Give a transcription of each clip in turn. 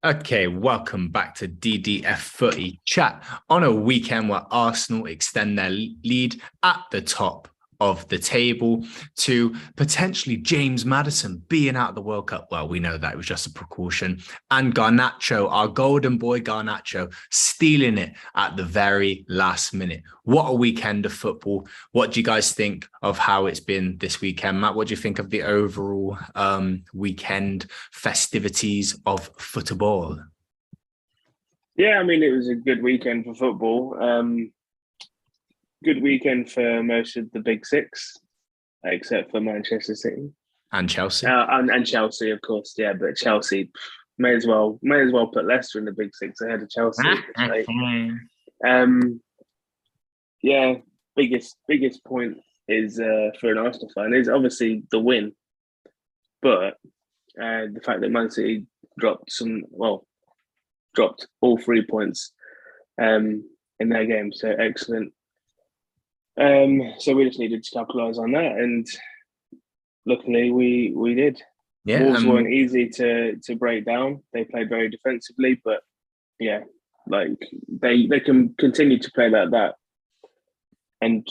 Okay, welcome back to DDF Footy Chat on a weekend where Arsenal extend their lead at the top of the table to potentially James Maddison being out of the World Cup. Well, we know that it was just a precaution. And Garnacho, our golden boy Garnacho, stealing it at the very last minute. What a weekend of football. What do you guys think of how it's been this weekend? Matt, what do you think of the overall weekend festivities of football? Yeah, I mean, it was a good weekend for football. Good weekend for most of the big six, except for Manchester City And Chelsea. and Chelsea, of course. Yeah, but Chelsea may as well put Leicester in the big six ahead of Chelsea. um, yeah, biggest point is for an Arsenal fan is obviously the win, but the fact that Man City dropped all 3 points in their game. So excellent. So we just needed to capitalise on that, and luckily we did. Yeah, Wolves weren't easy to break down. They played very defensively, but yeah, like they can continue to play like that, and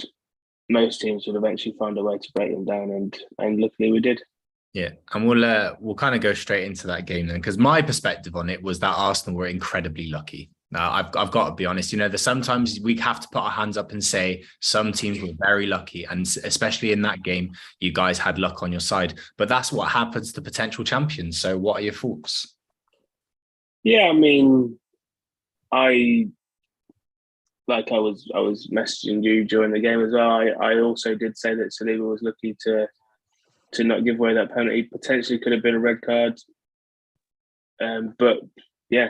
most teams would eventually find a way to break them down, and luckily we did. Yeah, and we'll kind of go straight into that game then, because my perspective on it was that Arsenal were incredibly lucky. Now, I've got to be honest, there's sometimes we have to put our hands up and say some teams were very lucky, and especially in that game, you guys had luck on your side. But that's what happens to potential champions. So, what are your thoughts? Yeah, I mean, I was messaging you during the game as well. I also did say that Saliba was lucky to not give away that penalty. Potentially could have been a red card. But yeah,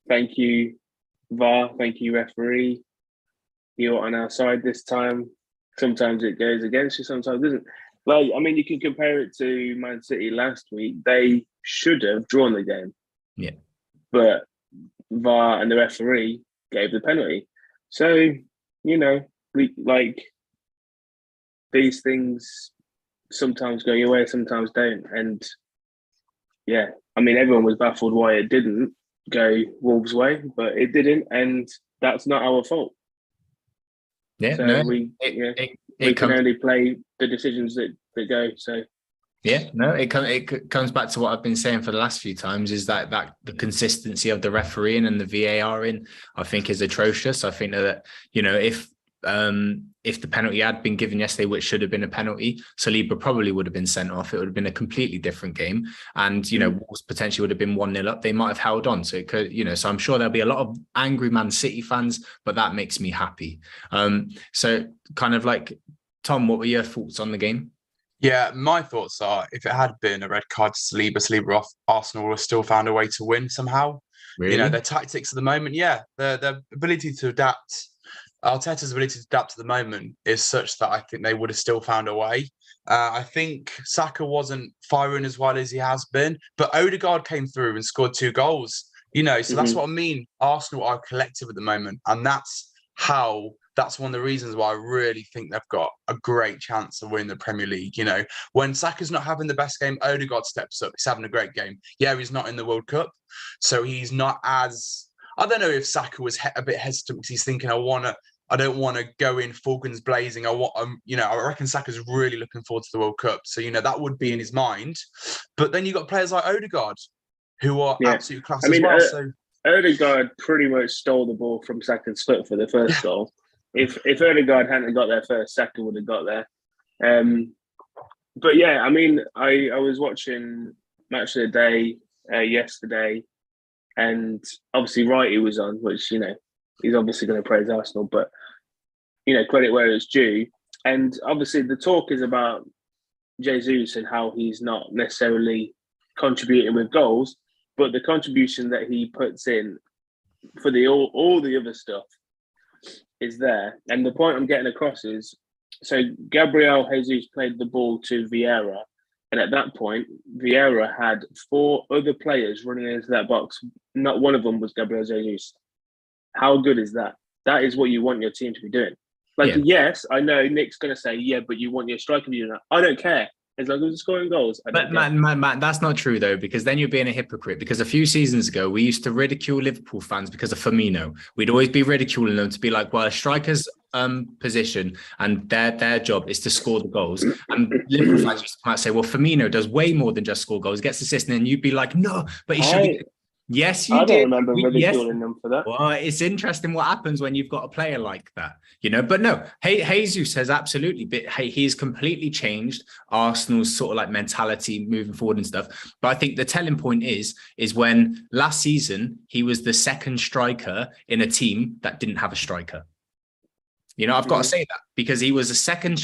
thank you, VAR. Thank you, referee. You're on our side this time. Sometimes it goes against you, sometimes it doesn't. You can compare it to Man City last week. They should have drawn the game. Yeah. But VAR and the referee gave the penalty. So, these things sometimes go your way, sometimes don't. And yeah, I mean, everyone was baffled why it didn't go Wolves' way, but it didn't, and that's not our fault. Yeah, so no, we can only play the decisions that go. So yeah, no, it comes back to what I've been saying for the last few times, is that the consistency of the refereeing and the VAR I think is atrocious. I think that, if the penalty had been given yesterday, which should have been a penalty, Saliba probably would have been sent off. It would have been a completely different game. And, Wolves potentially would have been 1-0 up. They might have held on. So it could, so I'm sure there'll be a lot of angry Man City fans, but that makes me happy. So kind of like, Tom, what were your thoughts on the game? Yeah, my thoughts are, if it had been a red card to Saliba off, Arsenal would have still found a way to win somehow. Really? Their tactics at the moment, their ability to adapt, Arteta's ability to adapt at the moment is such that I think they would have still found a way. I think Saka wasn't firing as well as he has been, but Odegaard came through and scored 2 goals. So that's what I mean. Arsenal are collective at the moment, and that's one of the reasons why I really think they've got a great chance of winning the Premier League. When Saka's not having the best game, Odegaard steps up. He's having a great game. Yeah, he's not in the World Cup, so he's not as... I don't know if Saka was a bit hesitant because he's thinking, I don't want to go in full guns blazing. I reckon Saka's really looking forward to the World Cup. So, that would be in his mind. But then you've got players like Odegaard, who are absolute class as well. Odegaard pretty much stole the ball from Saka's foot for the first goal. If Odegaard hadn't got there first, Saka would have got there. But yeah, I mean, I was watching Match of the Day yesterday, and obviously Wrighty was on, which, he's obviously going to praise Arsenal, but, credit where it's due. And obviously the talk is about Jesus and how he's not necessarily contributing with goals, but the contribution that he puts in for all the other stuff is there. And the point I'm getting across is, so Gabriel Jesus played the ball to Vieira, and at that point, Vieira had 4 other players running into that box. Not one of them was Gabriel Jesus. How good is that? That is what you want your team to be doing. Yes, I know Nick's going to say, yeah, but you want your striker to be doing that. I don't care. As long as we're scoring goals. But Matt, that's not true though, because then you're being a hypocrite. Because a few seasons ago, we used to ridicule Liverpool fans because of Firmino. We'd always be ridiculing them to be like, well, a striker's position and their job is to score the goals. And Liverpool fans used to come out and say, well, Firmino does way more than just score goals, gets assists, and then you'd be like, no, but he should be. Yes, you did. I don't remember ridiculing them for that. Well, it's interesting what happens when you've got a player like that, But no, Jesus has absolutely been, he's completely changed Arsenal's sort of like mentality moving forward and stuff. But I think the telling point is when last season he was the second striker in a team that didn't have a striker. I've got to say that because he was second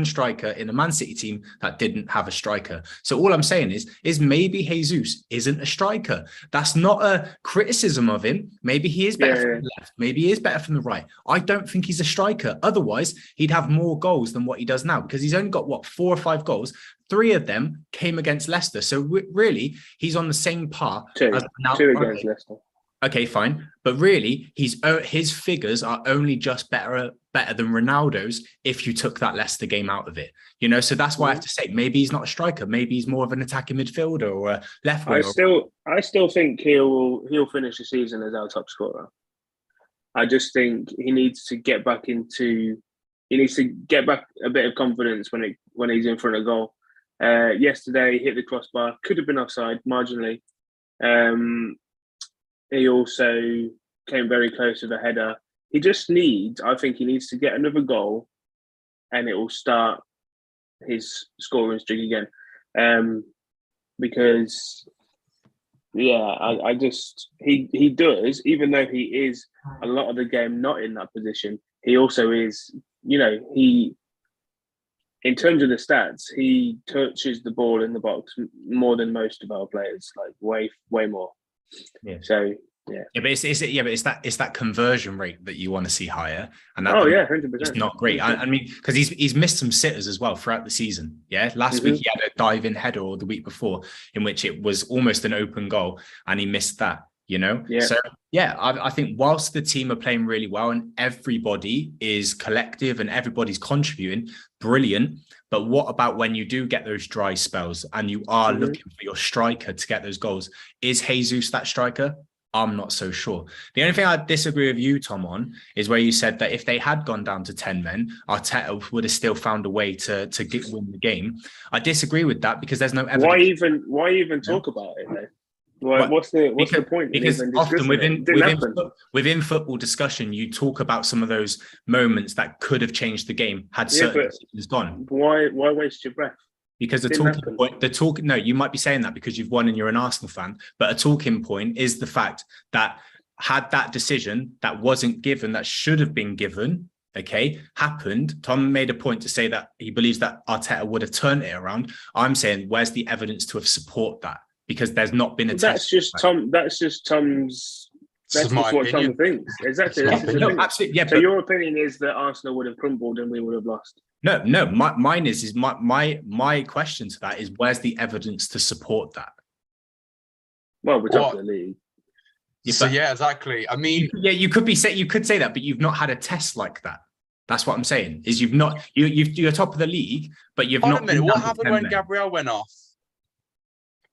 striker in a Man City team that didn't have a striker. So all I'm saying is maybe Jesus isn't a striker. That's not a criticism of him. Maybe he is better from the left. Maybe he is better from the right. I don't think he's a striker. Otherwise, he'd have more goals than what he does now because he's only got 4 or 5 goals. 3 of them came against Leicester. So really, he's on the same par. Two against Leicester. Okay, fine. But really, his figures are only just better than Ronaldo's if you took that Leicester game out of it. So that's why I have to say maybe he's not a striker. Maybe he's more of an attacking midfielder or a left winger. I still think he'll finish the season as our top scorer. I just think he needs to get back a bit of confidence when he's in front of goal. Yesterday, he hit the crossbar, could have been offside marginally. He also came very close with a header. I think he needs to get another goal and it will start his scoring streak again. Because, he does, even though he is a lot of the game not in that position, he also is, in terms of the stats, he touches the ball in the box more than most of our players, like way more. Yeah. So yeah. But it's that conversion rate that you want to see higher, and that 100%. It's not great. I mean, because he's missed some sitters as well throughout the season. Yeah, last week he had a dive-in header, or the week before, in which it was almost an open goal, and he missed that. Yeah. So I think whilst the team are playing really well and everybody is collective and everybody's contributing, brilliant. But what about when you do get those dry spells and you are looking for your striker to get those goals? Is Jesus that striker? I'm not so sure. The only thing I disagree with you, Tom, on is where you said that if they had gone down to 10 men, Arteta would have still found a way to win the game. I disagree with that because there's no evidence. Why even talk about it then? What's the point? Because often within football discussion, you talk about some of those moments that could have changed the game had certain decisions gone. Why waste your breath? Because you might be saying that because you've won and you're an Arsenal fan, but a talking point is the fact that had that decision that wasn't given, that should have been given, happened. Tom made a point to say that he believes that Arteta would have turned it around. I'm saying, where's the evidence to have support that? Because there's not been a test. That's just Tom's. That's just what Tom thinks. Exactly. Absolutely. Yeah. So your opinion is that Arsenal would have crumbled and we would have lost. No. Mine is my question to that is where's the evidence to support that? Well, we're top of the league. Exactly. I mean, you could say that, but you've not had a test like that. That's what I'm saying. Is you're top of the league, but you've not. What happened when Gabriel went off?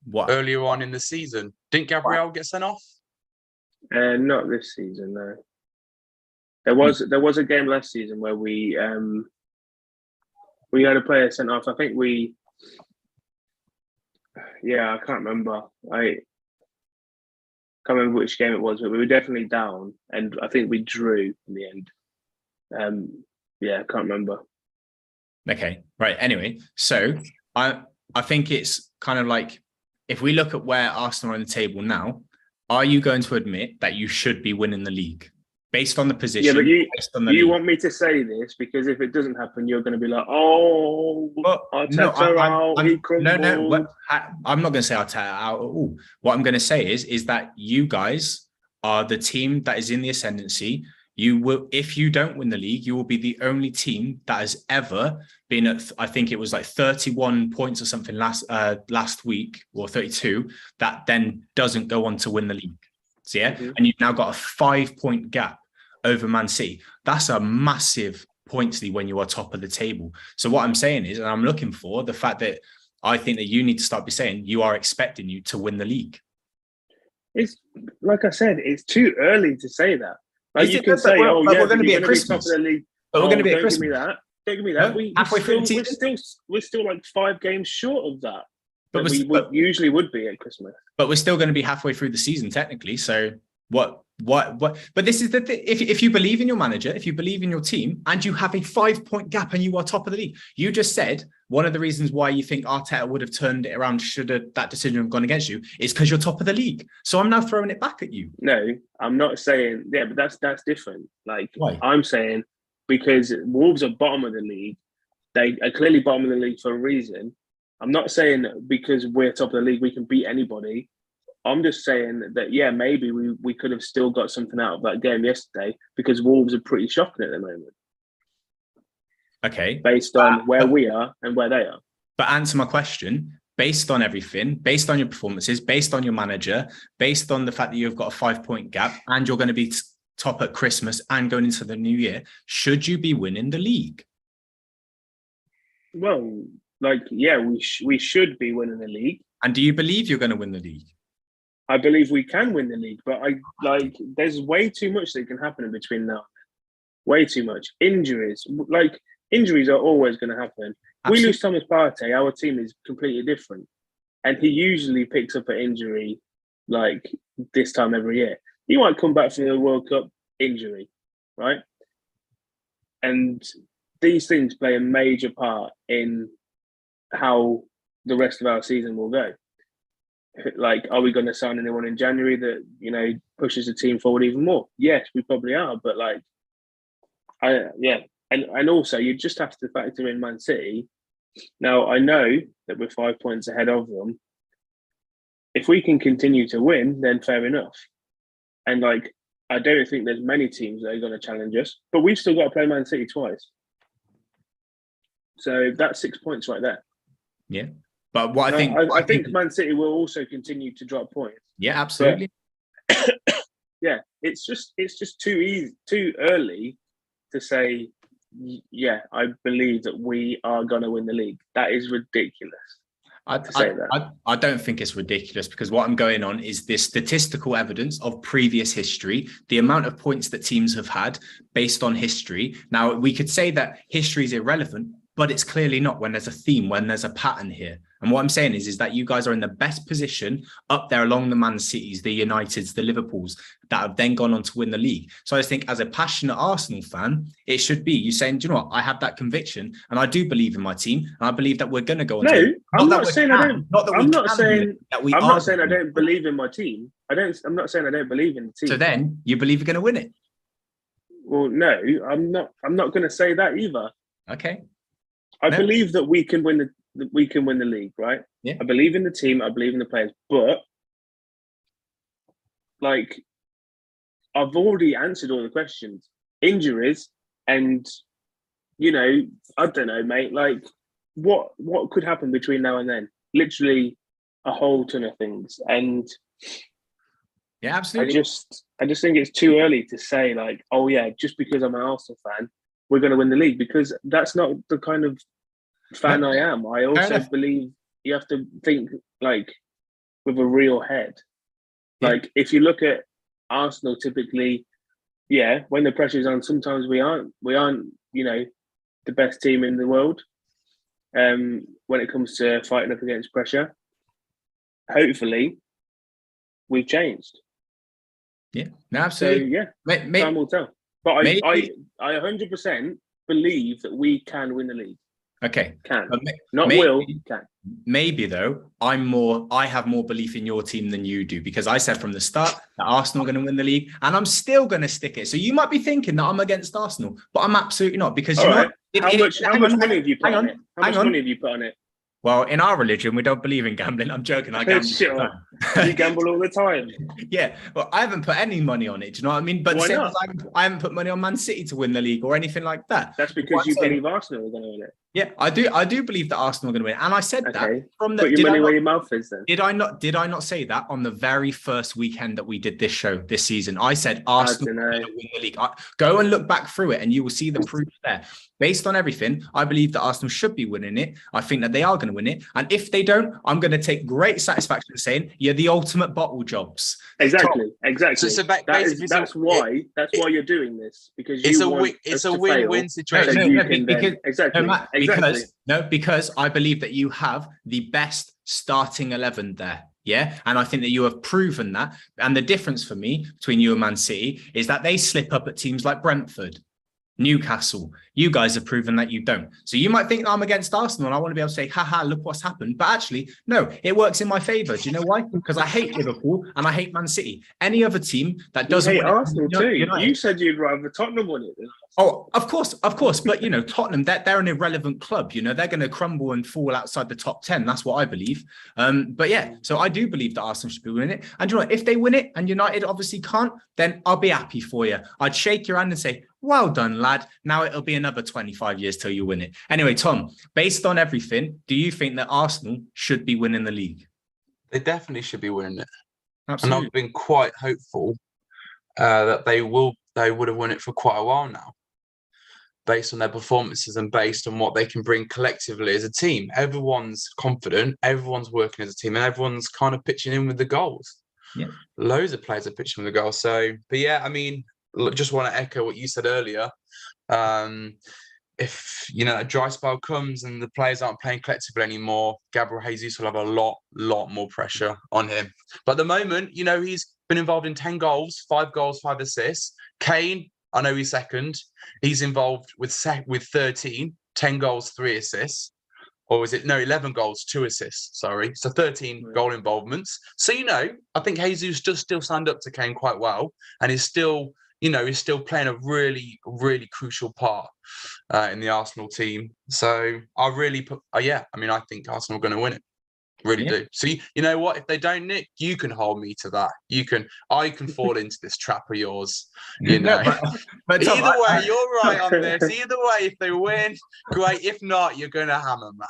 What? Earlier on in the season, didn't Gabriel get sent off? Not this season, no. There was a game last season where we had a player sent off. I think I can't remember. I can't remember which game it was, but we were definitely down, and I think we drew in the end. I can't remember. Okay, right. Anyway, so I think it's kind of like, if we look at where Arsenal are on the table now, are you going to admit that you should be winning the league based on the position? Yeah, but you want me to say this because if it doesn't happen, you're going to be like, Arteta out, he crumbled. No, I'm not going to say Arteta out at all. What I'm going to say is that you guys are the team that is in the ascendancy. You will, if you don't win the league, you will be the only team that has ever been at, I think it was like 31 points or something last week, or 32, that then doesn't go on to win the league. So and you've now got a 5-point gap over Man City. That's a massive points lead when you are top of the table. So what I'm saying is, and I'm looking for the fact that I think that you need to start by saying you are expecting you to win the league. It's like I said, it's too early to say that. Like Is you it? can say, But "Oh we're yeah, going to be at top Christmas. of the league." But we're going to be at Don't Christmas. give me that. Don't give me that. No? Halfway through the season? We're still like 5 games short of that. But we usually would be at Christmas. But we're still going to be halfway through the season technically. So what? But this is the thing. If you believe in your manager, if you believe in your team, and you have a 5-point gap and you are top of the league, you just said one of the reasons why you think Arteta would have turned it around should that decision have gone against you is because you're top of the league. So I'm now throwing it back at you. No, I'm not saying. Yeah, but that's different. Like Why? I'm saying because Wolves are bottom of the league. They are clearly bottom of the league for a reason. I'm not saying because we're top of the league we can beat anybody. I'm just saying that, yeah, maybe we could have still got something out of that game yesterday because Wolves are pretty shocking at the moment. Okay. Based on where we are and where they are. But answer my question, based on everything, based on your performances, based on your manager, based on the fact that you've got a 5-point gap and you're going to be top at Christmas and going into the new year, should you be winning the league? Well, like, yeah, we should be winning the league. And do you believe you're going to win the league? I believe we can win the league, but there's way too much that can happen in between now. Way too much. Injuries are always going to happen. Absolutely. We lose Thomas Partey, our team is completely different. And he usually picks up an injury like this time every year. He might come back from the World Cup injury, right? And these things play a major part in how the rest of our season will go. Like, are we going to sign anyone in January that, pushes the team forward even more? Yes, we probably are. But And also you just have to factor in Man City. Now, I know that we're 5 points ahead of them. If we can continue to win, then fair enough. And I don't think there's many teams that are going to challenge us, but we've still got to play Man City twice. So that's 6 points right there. Yeah. But what I think Man City will also continue to drop points. Yeah, absolutely. Yeah, it's just too early to say, yeah, I believe that we are going to win the league. That is ridiculous. I don't think it's ridiculous because what I'm going on is the statistical evidence of previous history, the amount of points that teams have had based on history. Now, we could say that history is irrelevant, but it's clearly not when there's a theme, when there's a pattern here. And what I'm saying is that you guys are in the best position up there along the Man Cities, the Uniteds, the Liverpools that have then gone on to win the league. So I just think as a passionate Arsenal fan, it should be you saying, do you know what? I have that conviction and I do believe in my team. And I believe that we're going to go on. I'm not saying I don't believe in my team. I'm not saying I don't believe in the team. So then you believe you're going to win it? Well, no, I'm not going to say that either. Okay. I believe that we can win the league, right? Yeah. I believe in the team. I believe in the players, but I've already answered all the questions. Injuries, and I don't know, mate. What could happen between now and then? Literally, a whole ton of things, and yeah, absolutely. I just think it's too early to say oh yeah, just because I'm an Arsenal fan, we're going to win the league, because that's not the kind of fan I am. I also believe you have to think with a real head. Yeah. If you look at Arsenal, typically, yeah, when the pressure's on, sometimes we aren't the best team in the world when it comes to fighting up against pressure. Hopefully, we've changed. Yeah, no, absolutely. So yeah, time will tell. But I 100% believe that we can win the league. Okay. Can. Can. Maybe though, I have more belief in your team than you do, because I said from the start that Arsenal are going to win the league, and I'm still going to stick it. So you might be thinking that I'm against Arsenal, but I'm absolutely not, because how much money have you put on it? How much money have you put on it? Well, in our religion, we don't believe in gambling. I'm joking. I gamble. Sure. You gamble all the time. Yeah. Well, I haven't put any money on it. Do you know what I mean? But I haven't put money on Man City to win the league or anything like that. That's because you believe Arsenal are going to win it. Yeah, I do. I do believe that Arsenal are going to win, and I said that Okay. from the. Put your money where your mouth is then. Did I not? Did I not say that on the very first weekend that we did this show this season? I said Arsenal are going to win the league. Go and look back through it, and you will see the proof there. Based on everything, I believe that Arsenal should be winning it. I think that they are going to win it, and if they don't, I'm going to take great satisfaction in saying you're the ultimate bottle jobs. Exactly. So that's why you're doing this, because it's a win-win situation. Because I believe that you have the best starting 11 there. Yeah. And I think that you have proven that. And the difference for me between you and Man City is that they slip up at teams like Brentford, Newcastle. You guys have proven that you don't. So you might think I'm against Arsenal and I want to be able to say, haha, look what's happened. But actually, no, it works in my favour. Do you know why? Because I hate Liverpool and I hate Man City. Any other team that doesn't hate Arsenal too. You said you'd rather Tottenham win it. Oh, of course. But, Tottenham, they're an irrelevant club. They're going to crumble and fall outside the top 10. That's what I believe. But yeah, so I do believe that Arsenal should be winning it. And if they win it and United obviously can't, then I'll be happy for you. I'd shake your hand and say, well done, lad. Now it'll be another 25 years till you win it. Anyway, Tom, based on everything, do you think that Arsenal should be winning the league? They definitely should be winning it. Absolutely. And I've been quite hopeful that they would have won it for quite a while now, based on their performances and based on what they can bring collectively as a team. Everyone's confident, everyone's working as a team, and everyone's kind of pitching in with the goals. Yeah. Loads of players are pitching with the goals. So, but yeah, I mean, just want to echo what you said earlier. If a dry spell comes and the players aren't playing collectively anymore, Gabriel Jesus will have a lot more pressure on him. But at the moment, he's been involved in 10 goals, 5 goals, 5 assists. Kane, I know he's second. He's involved with 13, 10 goals, 3 assists. Or is it 11 goals, 2 assists? Sorry, so 13 goal involvements. So I think Jesus does still stand up to Kane quite well, and is still. He's still playing a really, really crucial part in the Arsenal team. So I think Arsenal are going to win it. Really do. So you know what? If they don't, Nick, you can hold me to that. I can fall into this trap of yours. But Tom, either way, you're right on this. Either way, if they win, great. If not, you're going to hammer, man.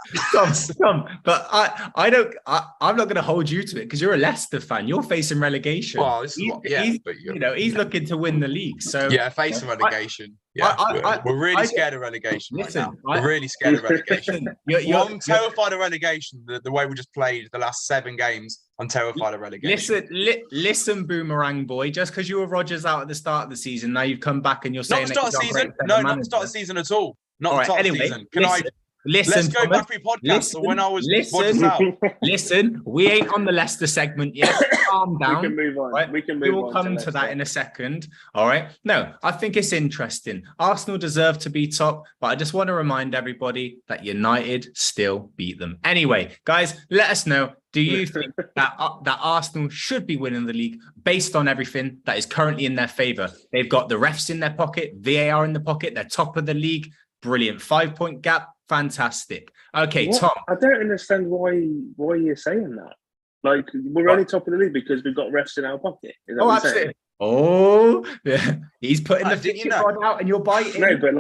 Tom, but I'm not going to hold you to it because you're a Leicester fan. You're facing relegation. Well, he's looking to win the league. So facing relegation. We're really scared of relegation right now. We're really scared of relegation. I'm terrified of relegation. The way we just played the last 7 games, I'm terrified of relegation. Listen, Boomerang boy. Just because you were Rodgers out at the start of the season, now you've come back and you're saying not the start of season. No, not the start of season at all. Not the start of season. Let's go back to podcast when I was Rodgers out. Listen, we ain't on the Leicester segment yet. Calm down. We can move on. Right? We will come to that in a second. All right. No, I think it's interesting. Arsenal deserve to be top, but I just want to remind everybody that United still beat them. Anyway, guys, let us know. Do you think that Arsenal should be winning the league based on everything that is currently in their favour? They've got the refs in their pocket, VAR in the pocket. They're top of the league. Brilliant. 5-point gap. Fantastic. Okay, what? Tom. I don't understand why you're saying that. Like, we're only top of the league because we've got refs in our pocket. Is that what absolutely. Oh, yeah. He's putting the fishing rod out and you're biting. No, but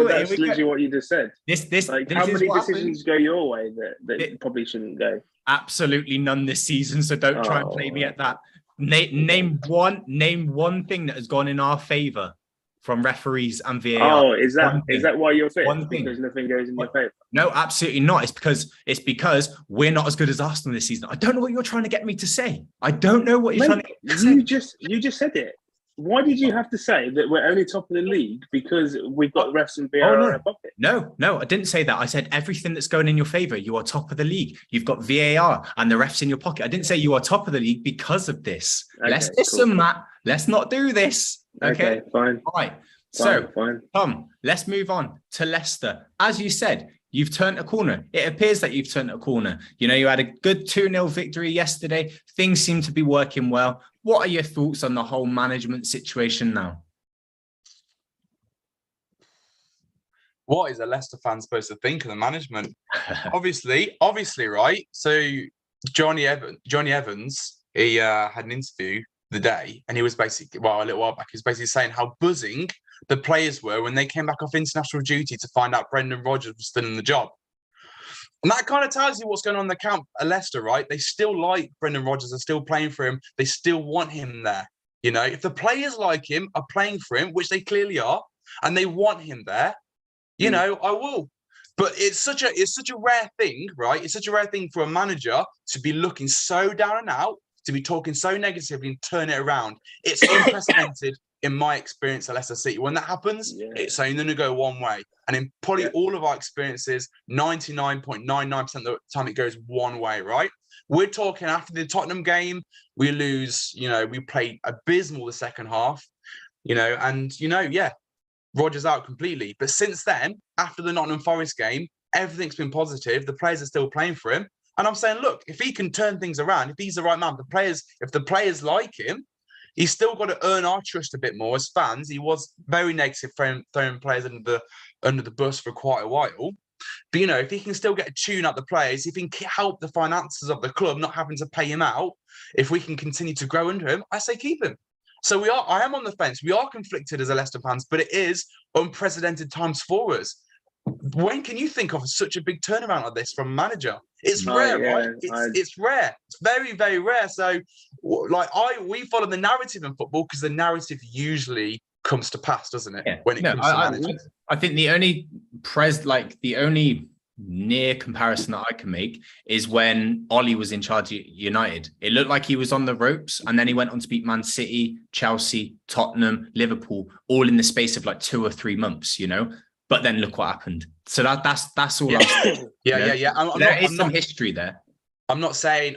that's literally what you just said. How many decisions go your way that probably shouldn't go? Absolutely none this season. So don't try and play me at that. Name one thing that has gone in our favour from referees and VAR. Oh, is that why you're fit? Because nothing goes in your favour? No, absolutely not. It's because we're not as good as Arsenal this season. I don't know what you're trying to get me to say. I don't know what you're trying to get me to say. You just said it. Why did you have to say that we're only top of the league because we've got refs and VAR in our pocket? No, I didn't say that. I said everything that's going in your favour, you are top of the league. You've got VAR and the refs in your pocket. I didn't say you are top of the league because of this. Okay, let's listen, Matt. Let's not do this. Okay, fine. All right. Fine. Tom, let's move on to Leicester. As you said, you've turned a corner. It appears that you've turned a corner. You had a good 2-0 victory yesterday. Things seem to be working well. What are your thoughts on the whole management situation now? What is a Leicester fan supposed to think of the management? obviously, right? So Johnny Evans, he had an interview the day, and he was basically, well, a little while back, he was basically saying how buzzing the players were when they came back off international duty to find out Brendan Rodgers was still in the job. And that kind of tells you what's going on in the camp at Leicester, right? They still like Brendan Rodgers, they're still playing for him, they still want him there. You know, if the players like him, are playing for him, which they clearly are, and they want him there, you know, I will. But it's such a rare thing, right? It's such a rare thing for a manager to be looking so down and out, to be talking so negatively and turn it around. It's unprecedented in my experience at Leicester City. When that happens, it's only going to go one way. And in probably all of our experiences, 99.99% of the time it goes one way, right? We're talking after the Tottenham game, we lose, you know, we played abysmal the second half, you know, and, you know, Rodgers out completely. But since then, after the Nottingham Forest game, everything's been positive. The players are still playing for him. And I'm saying, look, if he can turn things around, if he's the right man, if the players like him, he's still got to earn our trust a bit more as fans. He was very negative, throwing players under the bus for quite a while. But, you know, if he can still get a tune out the players, if he can help the finances of the club not having to pay him out, if we can continue to grow under him, I say keep him. So I am on the fence. We are conflicted as a Leicester fans, but it is unprecedented times for us. When can you think of such a big turnaround like this from a manager? It's rare, right? It's rare. It's very, very rare. So, like, we follow the narrative in football because the narrative usually comes to pass, doesn't it? Yeah. When it comes to managers. I think the only near comparison that I can make is when Ollie was in charge of United. It looked like he was on the ropes, and then he went on to beat Man City, Chelsea, Tottenham, Liverpool, all in the space of like 2 or 3 months, you know. But then look what happened. So that's all I'm saying. There is some history there. I'm not saying,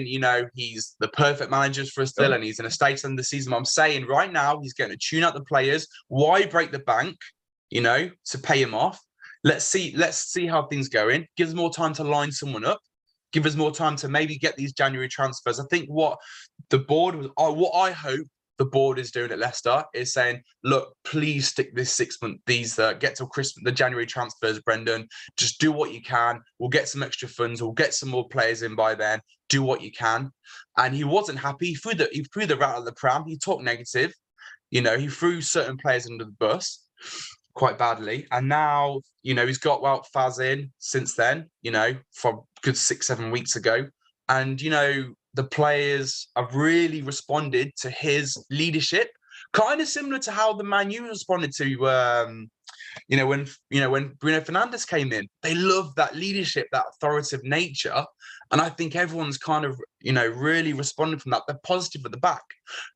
you know, he's the perfect manager for us still, and he's in a state under the season. I'm saying right now he's going to tune out the players. Why break the bank, you know, to pay him off? Let's see how things go in. Give us more time to line someone up. Give us more time to maybe get these January transfers. I think what I hope the board is doing at Leicester is saying, look, please stick this 6 month, get till Christmas, the January transfers, Brendan. Just do what you can. We'll get some extra funds. We'll get some more players in by then. Do what you can. And he wasn't happy. He threw the rat out of the pram. He talked negative. You know, he threw certain players under the bus quite badly. And now, you know, he's got Faz in since then, you know, from good 6-7 weeks ago. And, you know, the players have really responded to his leadership, kind of similar to how the Man U responded to, when Bruno Fernandes came in. They love that leadership, that authoritative nature. And I think everyone's kind of, you know, really responded from that. They're positive at the back.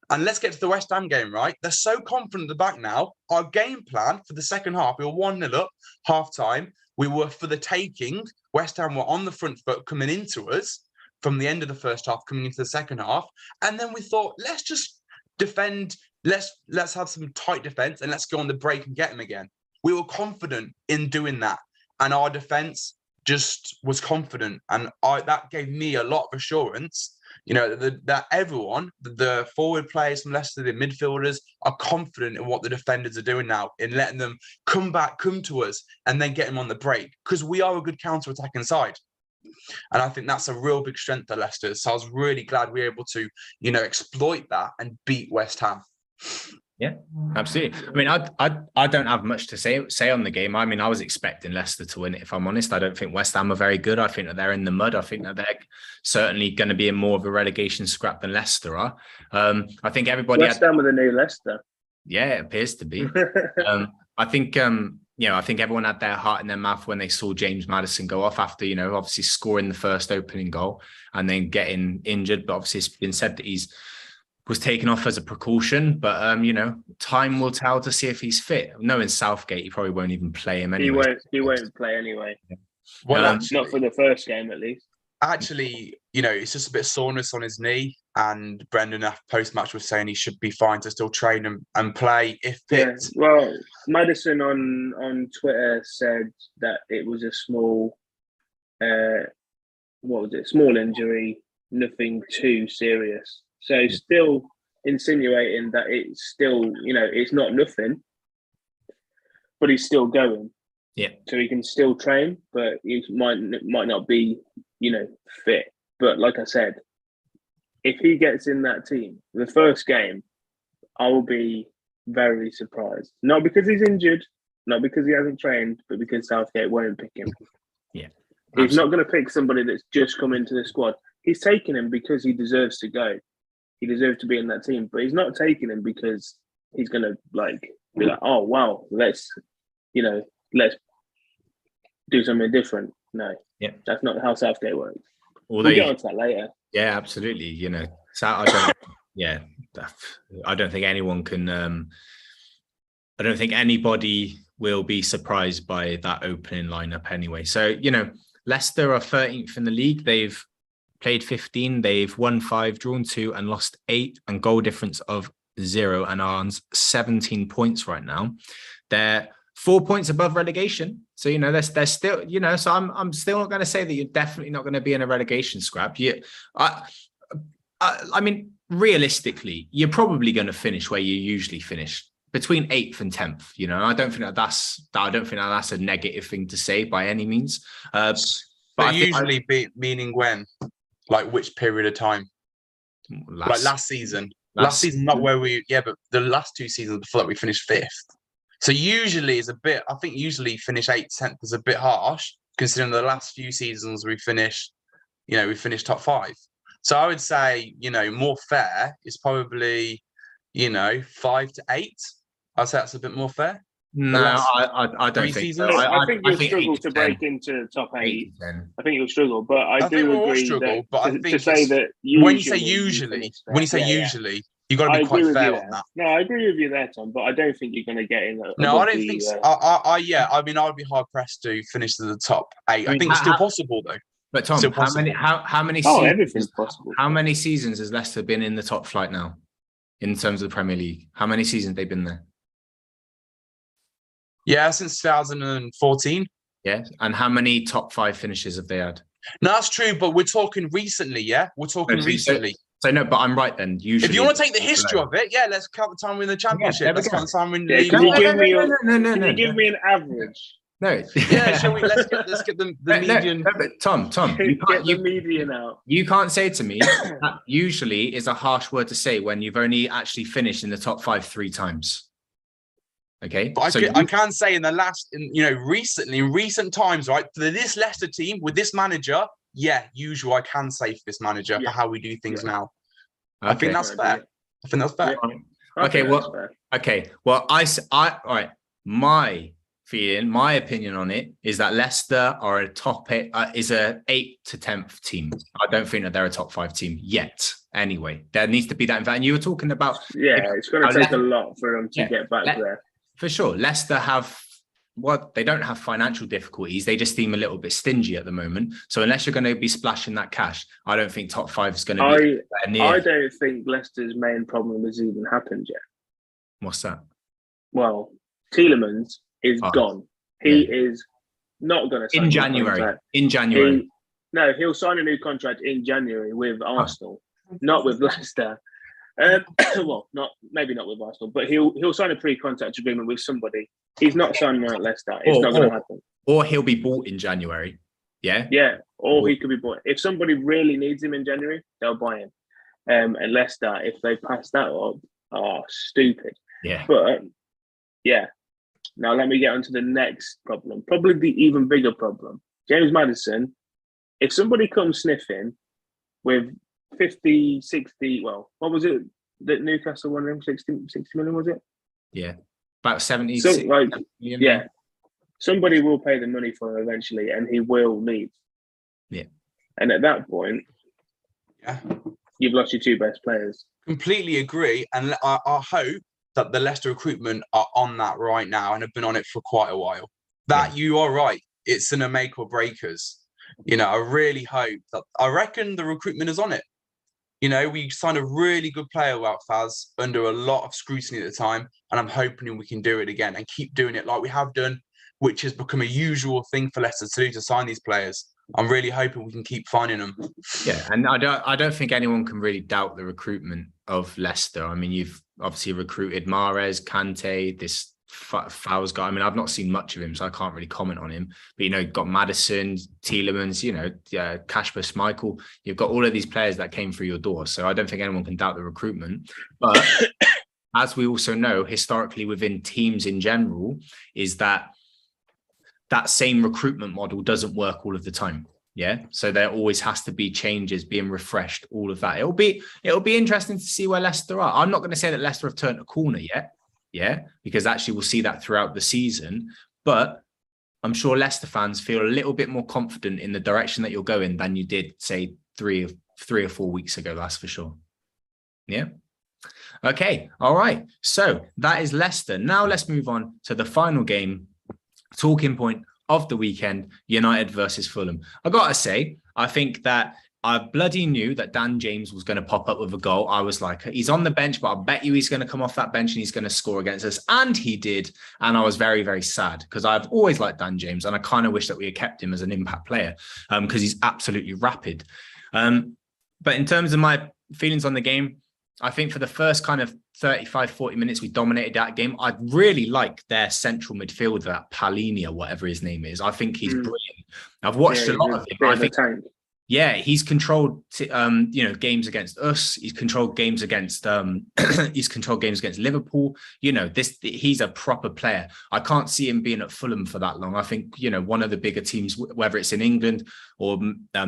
And let's get to the West Ham game, right? They're so confident at the back now. Our game plan for the second half, we were 1-0 up, half-time. We were for the taking. West Ham were on the front foot coming into us from the end of the first half, coming into the second half. And then we thought, let's just defend. Let's have some tight defense and let's go on the break and get them again. We were confident in doing that. And our defense just was confident. And that gave me a lot of assurance, you know, that everyone, the forward players from Leicester, the midfielders, are confident in what the defenders are doing now, in letting them come to us and then get them on the break, because we are a good counter-attacking side. And I think that's a real big strength of Leicester. So I was really glad we were able to, you know, exploit that and beat West Ham. Yeah, absolutely. I mean, I don't have much to say on the game. I mean, I was expecting Leicester to win it, if I'm honest. I don't think West Ham are very good. I think that they're in the mud. I think that they're certainly going to be in more of a relegation scrap than Leicester are. I think everybody... West Ham with a new Leicester. Yeah, it appears to be. I think... I think everyone had their heart in their mouth when they saw James Maddison go off after, you know, obviously scoring the first opening goal and then getting injured. But obviously it's been said that was taken off as a precaution. But, you know, time will tell to see if he's fit. Knowing Southgate, he probably won't even play him anyway. He won't play anyway. Yeah. Well, not for the first game, at least. Actually, you know, it's just a bit of soreness on his knee. And Brendan, post-match, was saying he should be fine to still train and play if fit. Yeah. Well, Maddison on Twitter said that it was a small, small injury, nothing too serious. So still insinuating that it's still, you know, it's not nothing, but he's still going. Yeah. So he can still train, but he might not be, you know, fit. But like I said, if he gets in that team, the first game, I will be very surprised. Not because he's injured, not because he hasn't trained, but because Southgate won't pick him. Yeah. He's not going to pick somebody that's just come into the squad. He's taking him because he deserves to go. He deserves to be in that team, but he's not taking him because he's going to be like, oh wow, let's do something different. No, that's not how Southgate works. We'll get onto that later. Yeah, absolutely. You know, I don't think anyone can. I don't think anybody will be surprised by that opening lineup anyway. So, you know, Leicester are 13th in the league. They've played 15. They've won 5, drawn 2, and lost 8, and goal difference of 0, and are on 17 points right now. They're 4 points above relegation. So, you know, they're still, you know, so I'm still not going to say that you're definitely not going to be in a relegation scrap. I mean, realistically, you're probably going to finish where you usually finish, between 8th and 10th. You know, I don't think that's a negative thing to say by any means. But usually meaning when? Like which period of time? Like last season. Last season, not where but the last 2 seasons before that we finished 5th. So usually is a bit, I think usually finish 8th, 10th is a bit harsh, considering the last few seasons we finished top 5. So I would say, you know, more fair is probably, you know, 5 to 8. I'd say that's a bit more fair. No, I don't think so. I think you'll struggle to break into top 8. I think you'll struggle, but I do agree to say that when you say usually, you've got to be quite fair on that. No, I agree with you there, Tom, but I don't think you're going to get in. No, I don't think so. I mean, I would be hard pressed to finish to the top 8. I think it's still possible though. But Tom, how many seasons, everything's possible. How many seasons has Leicester been in the top flight now in terms of the Premier League? How many seasons they've been there? Yeah, since 2014. Yeah. And how many top 5 finishes have they had? No, that's true, but we're talking recently, yeah? We're talking recently. So no, but I'm right then. Usually, if you want to take the history of it, let's count the time we're in the Championship. Let's count the time we're in the league. Can you give me an average? No. Yeah, shall we? Let's get the median. No, but Tom, you can't get the median out. You can't say to me that usually is a harsh word to say when you've only actually finished in the top 5 3 times. Okay, but I can say in recent times, right? For this Leicester team with this manager, usual. I can say for this manager for how we do things now. Okay. I think that's fair. Okay. Well, all right. My opinion on it is that Leicester are a top 8, is a 8th to 10th team. I don't think that they're a top 5 team yet. Anyway, there needs to be that. And you were talking about it's going to take a lot for them to get back there. For sure, Leicester they don't have financial difficulties. They just seem a little bit stingy at the moment. So unless you're going to be splashing that cash, I don't think top 5 is going to be near. I don't think Leicester's main problem has even happened yet. What's that? Well, Tielemans is gone. He is not going to sign in January. He'll sign a new contract in January with Arsenal, not with Leicester. Well, maybe not with Arsenal, but he'll sign a pre-contract agreement with somebody. He's not signing at Leicester. It's not going to happen. Or he'll be bought in January. Yeah. Yeah. Or he could be bought. If somebody really needs him in January, they'll buy him. And Leicester, if they pass that up, are stupid. Yeah. But now let me get on to the next problem. Probably the even bigger problem. James Maddison. If somebody comes sniffing with 50, 60, well, what was it that Newcastle won him? 60 million, was it? Yeah. About 70. Somebody will pay the money for him eventually and he will leave. Yeah. And at that point, you've lost your 2 best players. Completely agree. And I hope that the Leicester recruitment are on that right now and have been on it for quite a while. You are right. It's in a make or breakers. You know, I really hope that, I reckon the recruitment is on it. You know, we signed a really good player out Faz under a lot of scrutiny at the time, and I'm hoping we can do it again and keep doing it like we have done, which has become a usual thing for Leicester to do, to sign these players. I'm really hoping we can keep finding them. Yeah, and I don't think anyone can really doubt the recruitment of Leicester. I mean, you've obviously recruited Mahrez, Kante, this Fowles guy. I mean, I've not seen much of him, so I can't really comment on him. But, you know, you've got Maddison, Tielemans, you know, Kasper Schmeichel. You've got all of these players that came through your door. So I don't think anyone can doubt the recruitment. But as we also know, historically within teams in general, is that same recruitment model doesn't work all of the time. Yeah. So there always has to be changes, being refreshed, all of that. It'll be interesting to see where Leicester are. I'm not going to say that Leicester have turned a corner yet. Yeah. Because actually we'll see that throughout the season. But I'm sure Leicester fans feel a little bit more confident in the direction that you're going than you did, say, three or 4 weeks ago. That's for sure. Yeah. Okay. All right. So that is Leicester. Now let's move on to the final game, talking point of the weekend, United versus Fulham. I got to say, I think that I bloody knew that Dan James was going to pop up with a goal. I was like, he's on the bench, but I bet you he's going to come off that bench and he's going to score against us. And he did. And I was very, very sad because I've always liked Dan James and I kind of wish that we had kept him as an impact player because he's absolutely rapid. But in terms of my feelings on the game, I think for the first kind of 35, 40 minutes, we dominated that game. I really like their central midfielder, that Palini or whatever his name is. I think he's brilliant. I've watched a lot of him. I think, he's controlled, games against us. He's controlled games against, Liverpool. You know, he's a proper player. I can't see him being at Fulham for that long. I think, you know, one of the bigger teams, whether it's in England or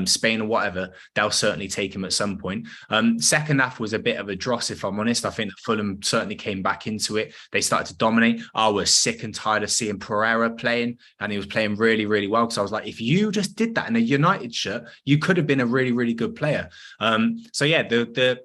Spain or whatever, they'll certainly take him at some point. Second half was a bit of a dross, if I'm honest. I think that Fulham certainly came back into it. They started to dominate. I was sick and tired of seeing Pereira playing, and he was playing really, really well. Because I was like, if you just did that in a United shirt, you could have been a really, really good player. The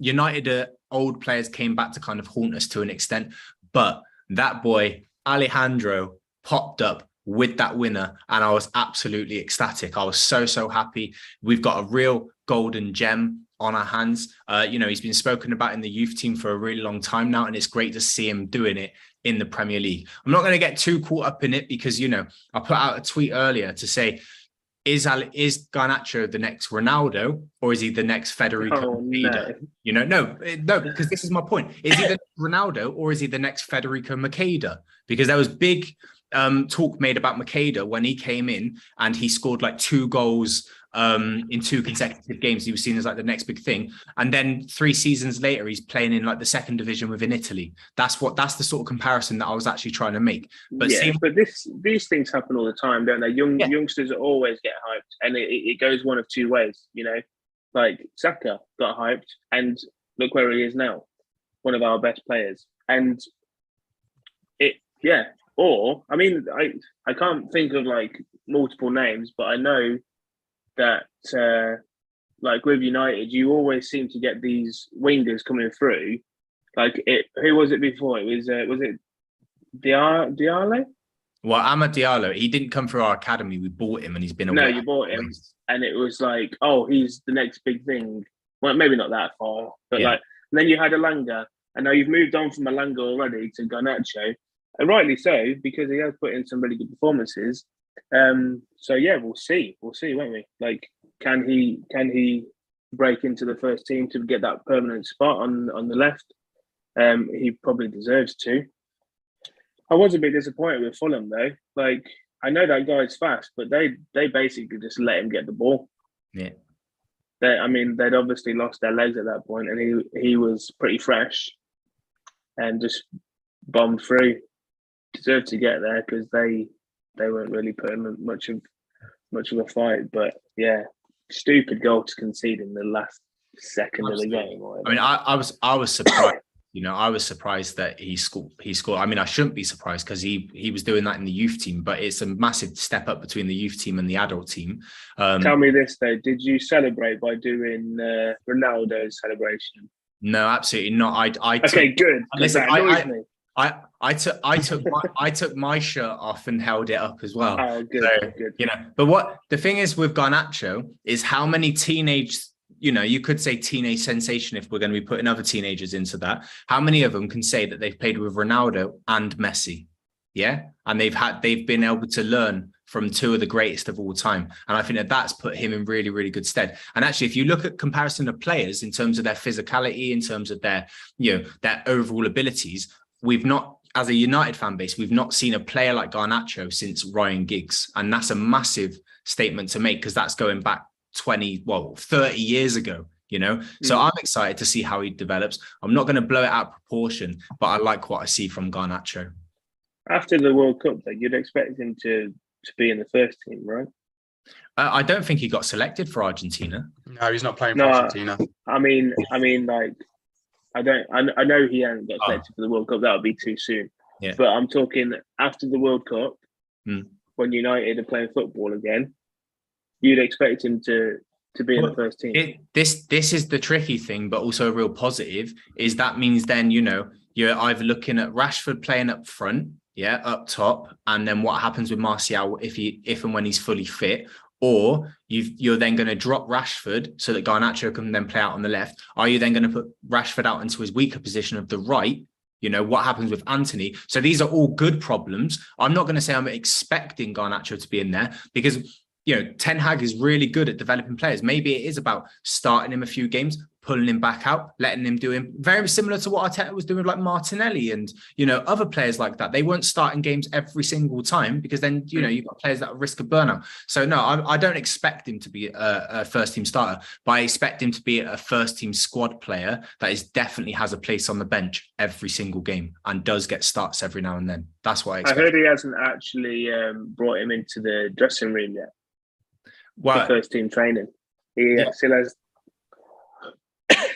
United old players came back to kind of haunt us to an extent, but that boy Alejandro popped up with that winner and I was absolutely ecstatic. I was so happy. We've got a real golden gem on our hands. He's been spoken about in the youth team for a really long time now, and it's great to see him doing it in the Premier League. I'm not going to get too caught up in it because, you know, I put out a tweet earlier to say, is Garnacho the next Ronaldo or is he the next Federico Makeda? No. You know, no, because this is my point. Is he the next Ronaldo or is he the next Federico Makeda? Because there was big talk made about Makeda when he came in and he scored like 2 goals in 2 consecutive games. He was seen as like the next big thing. And then 3 seasons later, he's playing in like the 2nd division within Italy. That's the sort of comparison that I was actually trying to make. But these things happen all the time, don't they? Youngsters always get hyped, and it goes one of 2 ways, you know. Like Saka got hyped, and look where he is now, one of our best players. And I can't think of like multiple names, but I know that like with United, you always seem to get these wingers coming through. Who was it before? Was it Diallo? Well, Amad Diallo, he didn't come through our academy. We bought him and he's been away. No, you bought him. And it was like, oh, he's the next big thing. Well, maybe not that far, but and then you had Elanga, and now you've moved on from Elanga already to Garnacho, and rightly so, because he has put in some really good performances. We'll see, won't we? Like, can he break into the first team to get that permanent spot on the left? He probably deserves to. I was a bit disappointed with Fulham though. Like, I know that guy's fast, but they basically just let him get the ball. Yeah. They'd obviously lost their legs at that point, and he was pretty fresh, and just bombed through. Deserved to get there because they weren't really putting much of a fight. But yeah, stupid goal to concede in the last second of the game. I mean, I was surprised. You know, I was surprised that he scored. I mean, I shouldn't be surprised because he was doing that in the youth team, but it's a massive step up between the youth team and the adult team. Tell me this though: did you celebrate by doing Ronaldo's celebration? No, absolutely not. Okay, good. Listen, I took my shirt off and held it up as well. Oh, good, good. You know, but what the thing is with Garnacho is how many teenage, you know, you could say teenage sensation if we're going to be putting other teenagers into that. How many of them can say that they've played with Ronaldo and Messi? Yeah, and they've been able to learn from 2 of the greatest of all time. And I think that's put him in really, really good stead. And actually, if you look at comparison of players in terms of their physicality, in terms of their, you know, their overall abilities, we've not, as a United fan base, we've not seen a player like Garnacho since Ryan Giggs. And that's a massive statement to make because that's going back 30 years ago, you know? So I'm excited to see how he develops. I'm not going to blow it out of proportion, but I like what I see from Garnacho. After the World Cup, then you'd expect him to be in the first team, right? I don't think he got selected for Argentina. No, he's not playing for Argentina. I mean, like, I know he hasn't got selected for the World Cup. That would be too soon. Yeah. But I'm talking after the World Cup, when United are playing football again, you'd expect him to be in the first team. This is the tricky thing, but also a real positive, is that means then, you know, you're either looking at Rashford playing up front, up top, and then what happens with Martial if and when he's fully fit, or you're then going to drop Rashford so that Garnacho can then play out on the left. Are you then going to put Rashford out into his weaker position of the right? You know, what happens with Anthony? So these are all good problems. I'm not going to say I'm expecting Garnacho to be in there because, you know, Ten Hag is really good at developing players. Maybe it is about starting him a few games, pulling him back out, letting him do him very similar to what Arteta was doing with like Martinelli and, you know, other players like that. They weren't starting games every single time because then, you know, you've got players that risk a burnout. So no, I don't expect him to be a first team starter, but I expect him to be a first team squad player that definitely has a place on the bench every single game and does get starts every now and then. That's what I expect. I heard he hasn't actually brought him into the dressing room yet. For first team training. He still has.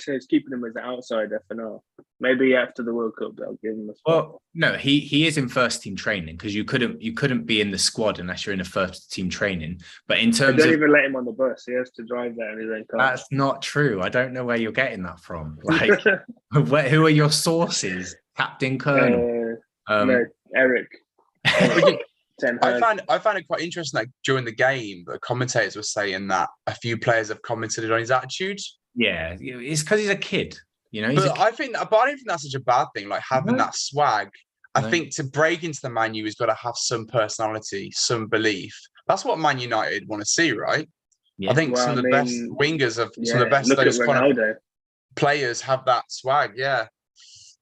So it's keeping him as an outsider for now. Maybe after the World Cup they'll give him a spot. Well, no, he is in first team training because you couldn't be in the squad unless you're in a first team training. But in terms they don't even let him on the bus. He has to drive there in his own car. That's not true. I don't know where you're getting that from. Like, who are your sources? Captain Colonel? No, Eric. I found it quite interesting that during the game, the commentators were saying that a few players have commented on his attitude. Yeah, it's because he's a kid, you know. But I don't think that's such a bad thing. Like having that swag, I think to break into the Man U, he's got to have some personality, some belief. That's what Man United want to see, right? Yeah. I think some of the best wingers some of the best those kind of players have that swag. Yeah,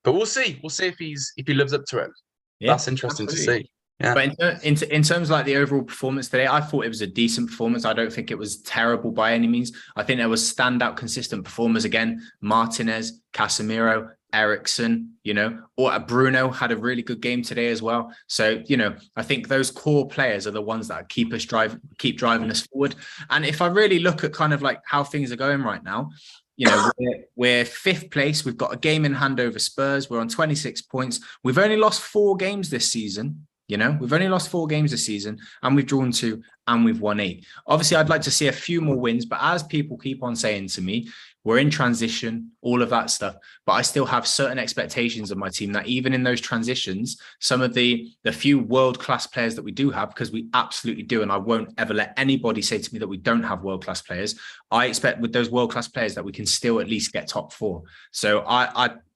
but we'll see. We'll see if he lives up to it. Yeah, that's interesting to see. Yeah. But in terms of like the overall performance today, I thought it was a decent performance. I don't think it was terrible by any means. I think there was standout, consistent performers again. Martinez, Casemiro, Eriksen, you know, or Bruno had a really good game today as well. So, you know, I think those core players are the ones that keep driving us forward. And if I really look at kind of like how things are going right now, you know, we're fifth place. We've got a game in hand over Spurs. We're on 26 points. We've only lost 4 games this season. You know, we've only lost 4 games this season and we've drawn 2 and we've won 8. Obviously, I'd like to see a few more wins, but as people keep on saying to me, we're in transition, all of that stuff. But I still have certain expectations of my team that even in those transitions, some of the few world-class players that we do have, because we absolutely do, and I won't ever let anybody say to me that we don't have world-class players. I expect with those world-class players that we can still at least get top 4. So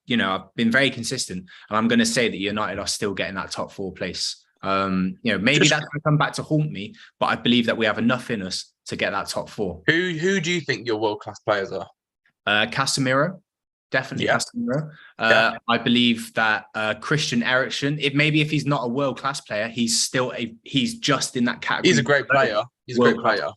you know, I've been very consistent and I'm going to say that United are still getting that top 4 place. You know, maybe that's going to come back to haunt me, but I believe that we have enough in us to get that top 4. Who do you think your world-class players are? Casemiro, definitely Casemiro. I believe that Christian Eriksen, if he's not a world-class player, he's just in that category. He's a great player. He's a great player.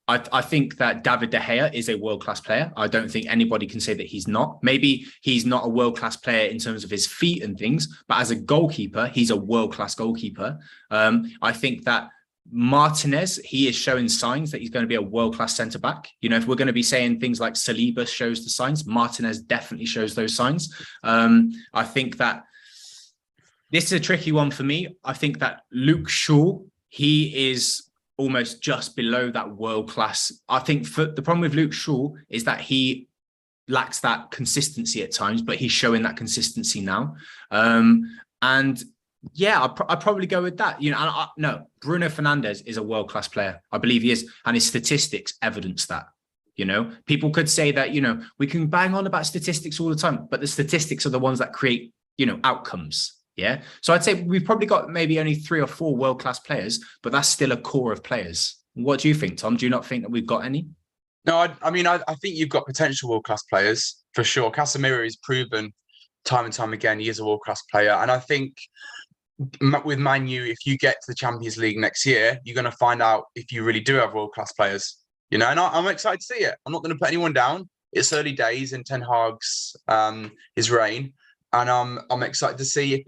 I think that David De Gea is a world-class player. I don't think anybody can say that he's not. Maybe he's not a world-class player in terms of his feet and things, but as a goalkeeper, he's a world-class goalkeeper. I think that Martinez, he is showing signs that he's going to be a world-class centre-back. You know, if we're going to be saying things like Saliba shows the signs, Martinez definitely shows those signs. I think that this is a tricky one for me. I think that Luke Shaw, he is almost just below that world class. I think the problem with Luke Shaw is that he lacks that consistency at times, but he's showing that consistency now. And yeah, I'd probably go with that. You know, no, Bruno Fernandes is a world class player. I believe he is, and his statistics evidence that. You know, people could say that, you know, we can bang on about statistics all the time, but the statistics are the ones that create, you know, outcomes. Yeah. So I'd say we've probably got maybe only 3 or 4 world-class players, but that's still a core of players. What do you think, Tom? Do you not think that we've got any? No, I mean, I think you've got potential world-class players for sure. Casemiro is proven time and time again, he is a world-class player. And I think with Man U, if you get to the Champions League next year, you're going to find out if you really do have world-class players. You know, and I'm excited to see it. I'm not going to put anyone down. It's early days in Ten Hag's his reign, and I'm excited to see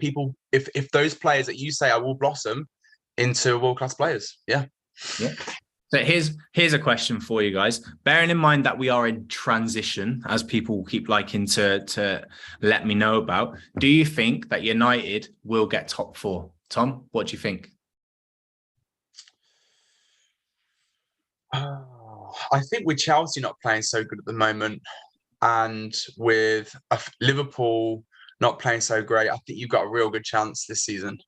if those players that you say I will blossom into world-class players. Yeah. So here's a question for you guys. Bearing in mind that we are in transition, as people keep liking to let me know about, do you think that United will get top 4? Tom, what do you think? I think with Chelsea not playing so good at the moment, and with Liverpool not playing so great, I think you've got a real good chance this season.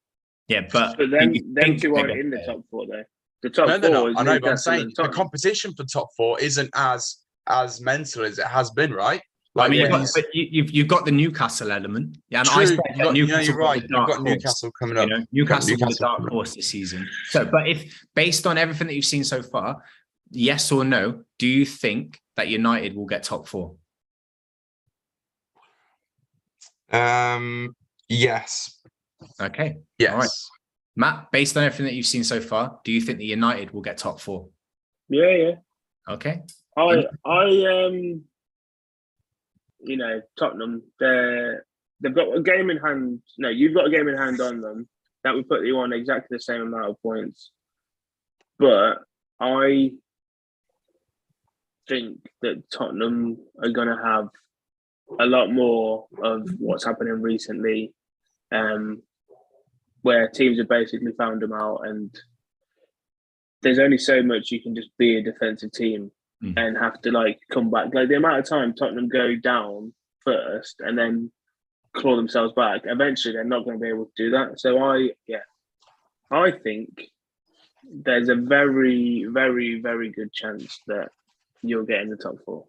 Yeah, but them two aren't in the top 4 though. The top 4 is I know, but I'm saying the competition for top 4 isn't as mental as it has been, right? Like, I mean, you've got the Newcastle element. Yeah, and true. You're right. You've got Newcastle coming up. Newcastle the dark horse this season. So, but if based on everything that you've seen so far, yes or no, do you think that United will get top 4? Yes. Okay. Yes. All right. Matt, based on everything that you've seen so far, do you think that United will get top 4? Yeah. Okay. You know, Tottenham, they've got a game in hand. No, you've got a game in hand on them that would put you on exactly the same amount of points. But I think that Tottenham are going to have a lot more of what's happening recently, where teams have basically found them out, and there's only so much you can just be a defensive team and have to like come back. Like the amount of time Tottenham go down first and then claw themselves back, eventually they're not going to be able to do that. So I think there's a very, very, very good chance that you'll get in the top 4.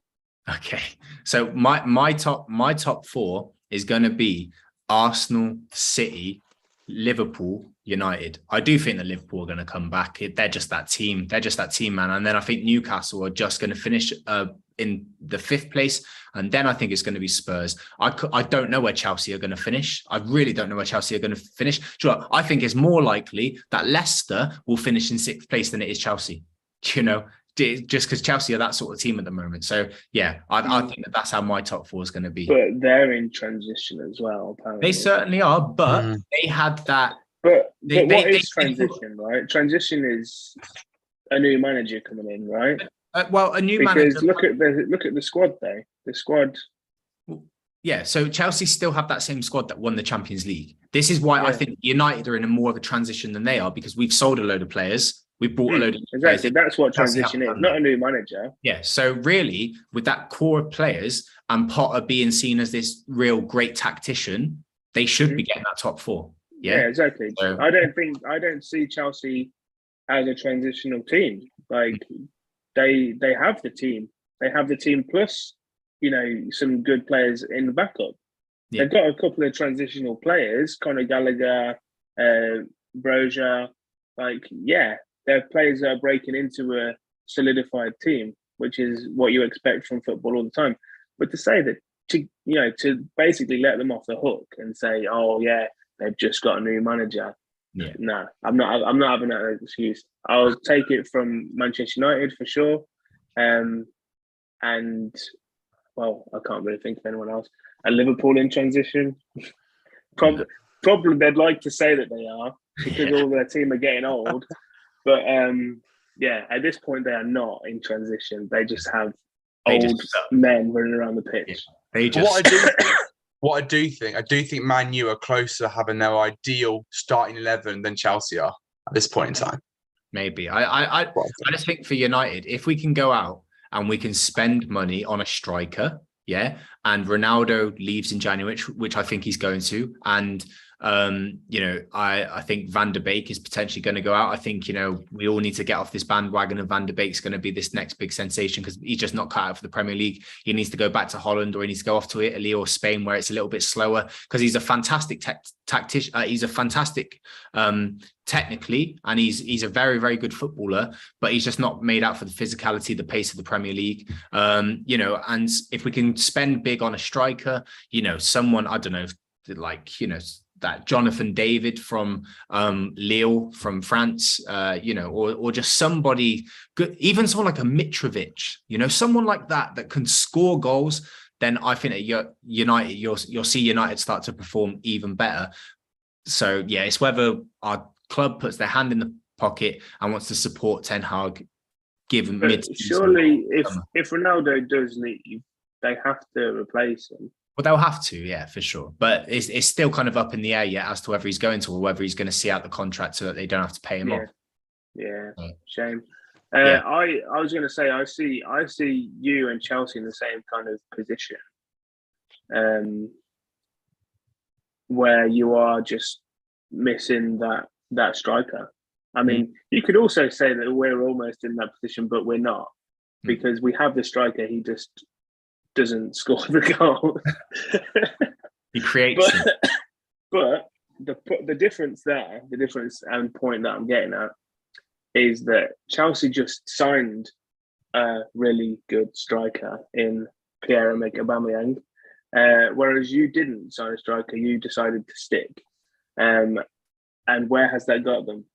Okay, so my top 4 is going to be Arsenal, City, Liverpool, United. I do think that Liverpool are going to come back. They're just that team. They're just that team, man. And then I think Newcastle are just going to finish in the 5th place. And then I think it's going to be Spurs. I don't know where Chelsea are going to finish. I really don't know where Chelsea are going to finish. Sure, I think it's more likely that Leicester will finish in 6th place than it is Chelsea. You know, just because Chelsea are that sort of team at the moment. So yeah, I think that's how my top 4 is going to be. But they're in transition as well, apparently. They certainly are, but they had that. But what is transition, right? Transition is a new manager coming in, right? Well, a new manager. Because look at the squad though. The squad. Yeah, so Chelsea still have that same squad that won the Champions League. This is why I think United are in a more of a transition than they are, because we've sold a load of players. We brought a load of exactly. Players. That's what transition is, not a new manager. Yeah. So really, with that core of players and Potter being seen as this real great tactician, they should be getting that top 4. Yeah, exactly. So, I don't see Chelsea as a transitional team. Like they have the team. They have the team plus, you know, some good players in the backup. Yeah. They've got a couple of transitional players, Conor Gallagher, Broja. Like, they're players that are breaking into a solidified team, which is what you expect from football all the time. But to say that, to basically let them off the hook and say, oh yeah, they've just got a new manager. Yeah. No, I'm not having that excuse. I'll take it from Manchester United for sure. And well, I can't really think of anyone else. And Liverpool in transition. Probably they'd like to say that they are, because all their team are getting old. But at this point they are not in transition. They just have old men running around the pitch. What I do think Man U are closer to having their ideal starting 11 than Chelsea are at this point in time. Maybe. I just think for United, if we can go out and we can spend money on a striker, and Ronaldo leaves in January, which I think he's going to, and I think Van der Beek is potentially going to go out. I think, we all need to get off this bandwagon of Van der Beek's going to be this next big sensation, because he's just not cut out for the Premier League. He needs to go back to Holland, or he needs to go off to Italy or Spain, where it's a little bit slower, because he's a fantastic tactician. He's a fantastic technically, and he's a very, very good footballer, but he's just not made out for the physicality, the pace of the Premier League. And if we can spend big on a striker, someone, I don't know, that Jonathan David from Lille, from France, or just somebody good, even someone like a Mitrovic, someone like that can score goals, then I think at United, you'll see United start to perform even better. So yeah, it's whether our club puts their hand in the pocket and wants to support Ten Hag, given surely if Ronaldo does leave, they have to replace him. Well, they'll have to, yeah, for sure. But it's still kind of up in the air yet as to whether he's going to, or whether he's going to see out the contract so that they don't have to pay him off. Yeah, shame. I was going to say, I see you and Chelsea in the same kind of position, where you are just missing that striker. I mean, you could also say that we're almost in that position, but we're not, because we have the striker. He just doesn't score the goal. He creates but the difference and point that I'm getting at is that Chelsea just signed a really good striker in Pierre-Emerick Aubameyang, whereas you didn't sign a striker. You decided to stick, and where has that got them?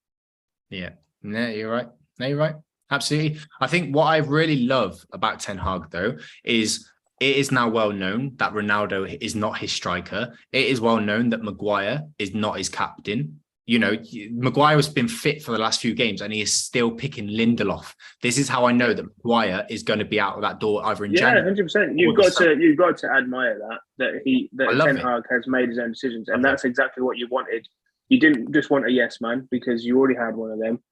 Yeah, no, you're right. Absolutely. I think what I really love about Ten Hag, though, is it is now well known that Ronaldo is not his striker. It is well known that Maguire is not his captain. Maguire has been fit for the last few games, and he is still picking Lindelof. This is how I know that Maguire is going to be out of that door either in January. 100%. You've got to admire that Ten Hag has made his own decisions, and that's exactly what you wanted. You didn't just want a yes man, because you already had one of them.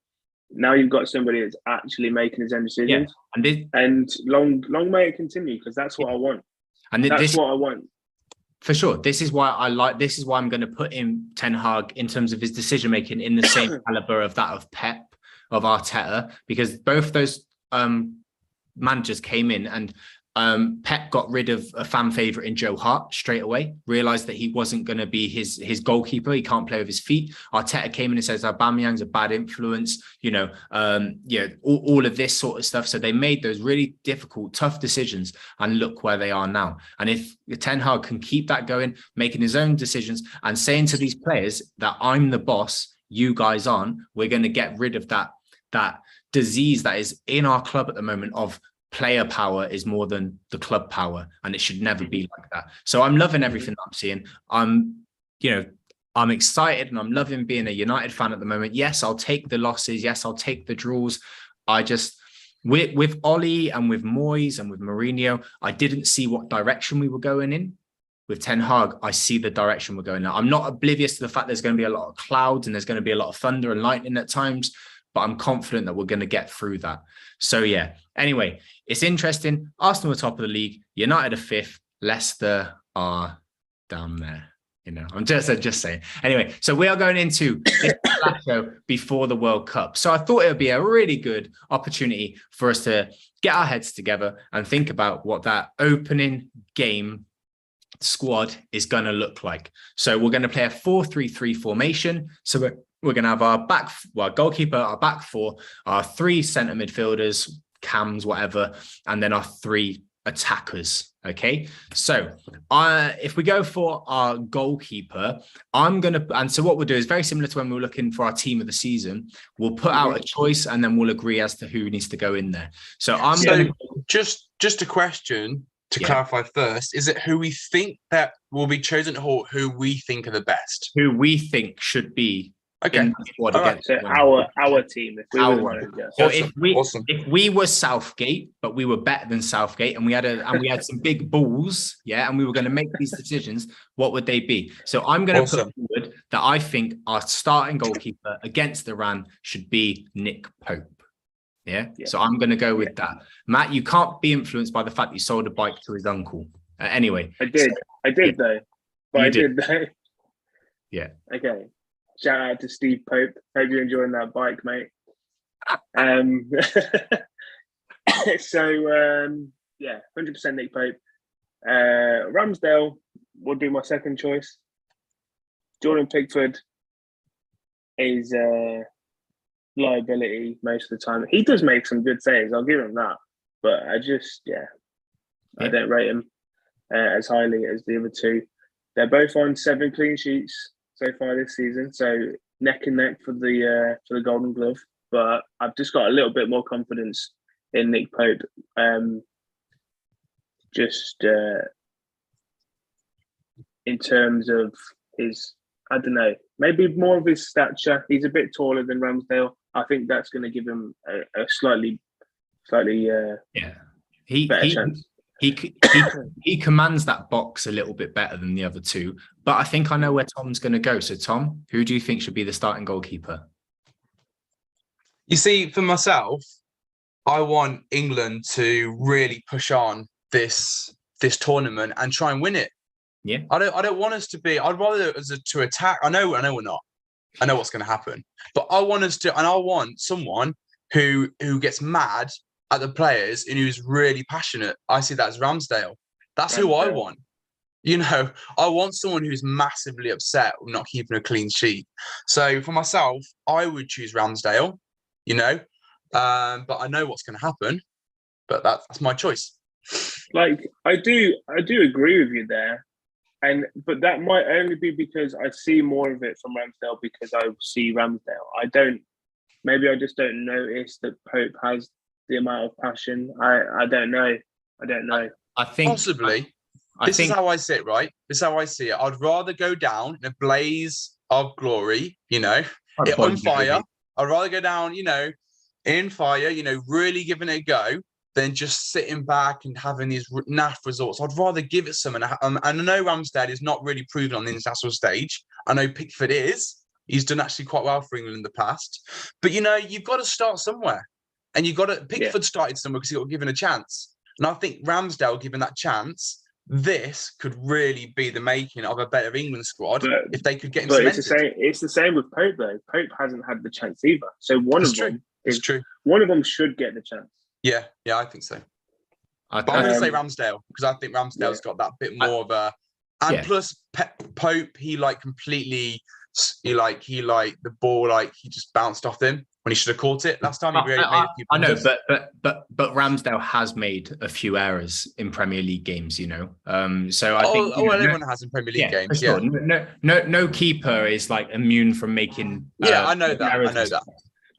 Now you've got somebody that's actually making his own decisions, and long may it continue, because that's what I want. And that's what I want. For sure. This is why I'm going to put in Ten Hag in terms of his decision making in the same caliber of that of Pep, of Arteta, because both those managers came in, and Pep got rid of a fan favourite in Joe Hart straight away, realised that he wasn't going to be his goalkeeper. He can't play with his feet. Arteta came in and says Aubameyang's a bad influence, all of this sort of stuff. So they made those really difficult, tough decisions, and look where they are now. And if Ten Hag can keep that going, making his own decisions and saying to these players that I'm the boss, you guys aren't, we're going to get rid of that disease that is in our club at the moment of player power is more than the club power, and it should never be like that. So I'm loving everything that I'm seeing. I'm excited, and I'm loving being a United fan at the moment. Yes, I'll take the losses. Yes, I'll take the draws. With Ollie and with Moyes and with Mourinho, I didn't see what direction we were going in. With Ten Hag, I see the direction we're going now. I'm not oblivious to the fact there's going to be a lot of clouds and there's going to be a lot of thunder and lightning at times, but I'm confident that we're going to get through that. So yeah, anyway, it's interesting. Arsenal are top of the league, United are 5th, Leicester are down there. I'm just saying. Anyway, so we are going into this last show before the World Cup. So I thought it would be a really good opportunity for us to get our heads together and think about what that opening game squad is going to look like. So we're going to play a 4-3-3 formation. So we're going to have our goalkeeper, our back four, our 3 centre midfielders, cams, whatever, and then our 3 attackers. Okay, so if we go for our goalkeeper, so what we'll do is very similar to when we were looking for our team of the season. We'll put out a choice and then we'll agree as to who needs to go in there. So just a question to clarify first: is it who we think that will be chosen, or who we think are the best? Who we think should be. Okay. So our team. If we were Southgate, but we were better than Southgate, and we had some big balls, and we were going to make these decisions, what would they be? So I'm going to put forward that I think our starting goalkeeper against Iran should be Nick Pope. Yeah. So I'm going to go with that. Matt, you can't be influenced by the fact that you sold a bike to his uncle. Anyway, I did though. But I did though. Yeah. Okay. Shout out to Steve Pope. Hope you're enjoying that bike, mate. Yeah, 100% Nick Pope. Ramsdale would be my second choice. Jordan Pickford is a liability most of the time. He does make some good saves, I'll give him that. But I don't rate him as highly as the other two. They're both on 7 clean sheets so far this season, so neck and neck for the Golden Glove. But I've just got a little bit more confidence in Nick Pope. In terms of his, I don't know, maybe more of his stature. He's a bit taller than Ramsdale. I think that's going to give him a slightly better chance. He commands that box a little bit better than the other two, but I think I know where Tom's going to go. So, Tom, who do you think should be the starting goalkeeper? You see, for myself, I want England to really push on this tournament and try and win it. Yeah, I don't want us to be. I'd rather us to attack. I know we're not. I know what's going to happen, but I want us to, and I want someone who gets mad at the players and who's really passionate. I see that as Ramsdale. That's who I want. You know, I want someone who's massively upset with not keeping a clean sheet. So for myself, I would choose Ramsdale. You know, but I know what's going to happen. But that's my choice. Like I do agree with you there. But that might only be because I see more of it from Ramsdale because I see Ramsdale. Maybe I just don't notice that Pope has the amount of passion. I don't know. I think possibly. This is how I see it, right? This is how I see it. I'd rather go down in a blaze of glory, you know, on fire. I'd rather go down, you know, in fire, you know, really giving it a go than just sitting back and having these naff results. I'd rather give it some. And I know Ramsdale is not really proven on the international stage. I know Pickford is. He's done actually quite well for England in the past. But, you know, you've got to start somewhere. And Pickford started somewhere because he got given a chance. And I think Ramsdale, given that chance, this could really be the making of a better England squad if they could get him cemented. It's the same with Pope, though. Pope hasn't had the chance either. So one of them should get the chance. Yeah, I think so. But I'm going to say Ramsdale because I think Ramsdale's got that bit more of a... And plus, Pope, he completely... He the ball, he just bounced off him when he should have caught it last time. I know, but Ramsdale has made a few errors in Premier League games, you know. So I think everyone has in Premier League games. Sure. Yeah, no keeper is immune from making. I know that.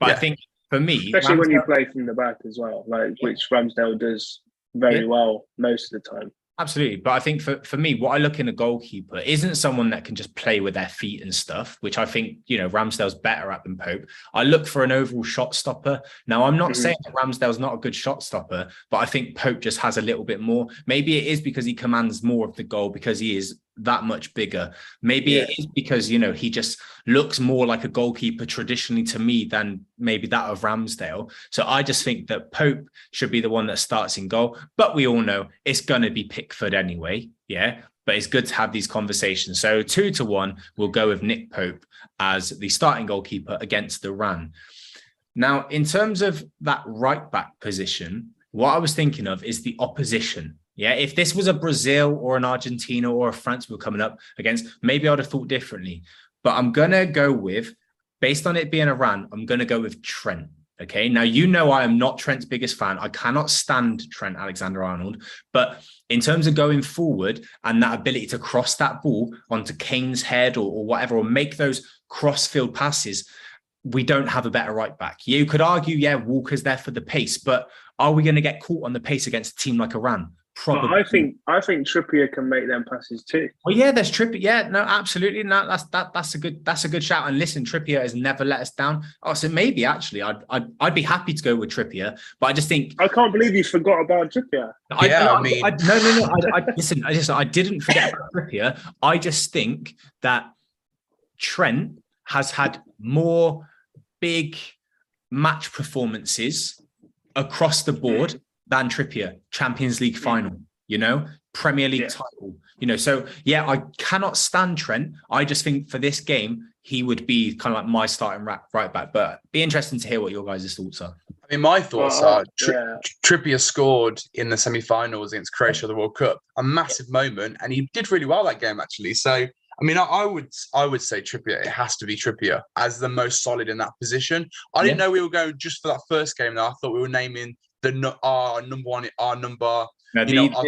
But I think for me, especially when you play from the back as well, which Ramsdale does very well most of the time. Absolutely. But I think for me, what I look in a goalkeeper isn't someone that can just play with their feet and stuff, which I think, you know, Ramsdale's better at than Pope. I look for an overall shot stopper. Now, I'm not saying that Ramsdale's not a good shot stopper, but I think Pope just has a little bit more. Maybe it is because he commands more of the goal because he is that much bigger. Maybe it is because, you know, he just looks more like a goalkeeper traditionally to me than maybe that of Ramsdale. So I just think that Pope should be the one that starts in goal, but we all know it's going to be Pickford anyway. Yeah. But it's good to have these conversations. So 2-1, we'll go with Nick Pope as the starting goalkeeper against Iran. Now, in terms of that right back position, what I was thinking of is the opposition. Yeah, if this was a Brazil or an Argentina or a France we were coming up against, maybe I'd have thought differently. But I'm going to go with, based on it being Iran, I'm going to go with Trent. Okay, now, you know, I am not Trent's biggest fan. I cannot stand Trent Alexander-Arnold. But in terms of going forward and that ability to cross that ball onto Kane's head or whatever, or make those cross-field passes, we don't have a better right back. You could argue, Walker's there for the pace, but are we going to get caught on the pace against a team like Iran? Probably. But I think Trippier can make them passes too. Well, yeah, there's Trippier. Yeah, no, absolutely. No, that's a good shout. And listen, Trippier has never let us down. Oh, so maybe actually, I'd be happy to go with Trippier, but I just think I can't believe you forgot about Trippier. Listen, I didn't forget about Trippier. I just think that Trent has had more big match performances across the board than Trippier, Champions League final. Premier League title, So yeah, I cannot stand Trent. I just think for this game, he would be kind of like my starting right back. But be interesting to hear what your guys' thoughts are. I mean, my thoughts are Trippier scored in the semi-finals against Croatia, the World Cup, a massive moment, and he did really well that game actually. So, I mean, I would say Trippier. It has to be Trippier as the most solid in that position. I didn't know we were going just for that first game. Though I thought we were naming our number one, our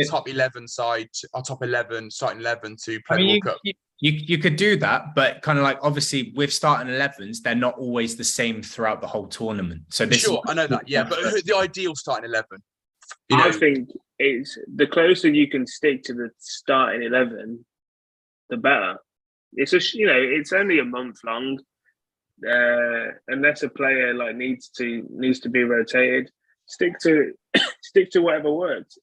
top 11 side, our top 11 starting 11 to play the World Cup. You could do that, but kind of like obviously with starting 11s, they're not always the same throughout the whole tournament. So I know that, yeah, but the ideal starting 11. I think it's the closer you can stick to the starting 11, the better. It's it's only a month long, unless a player like needs to be rotated. Stick to whatever works.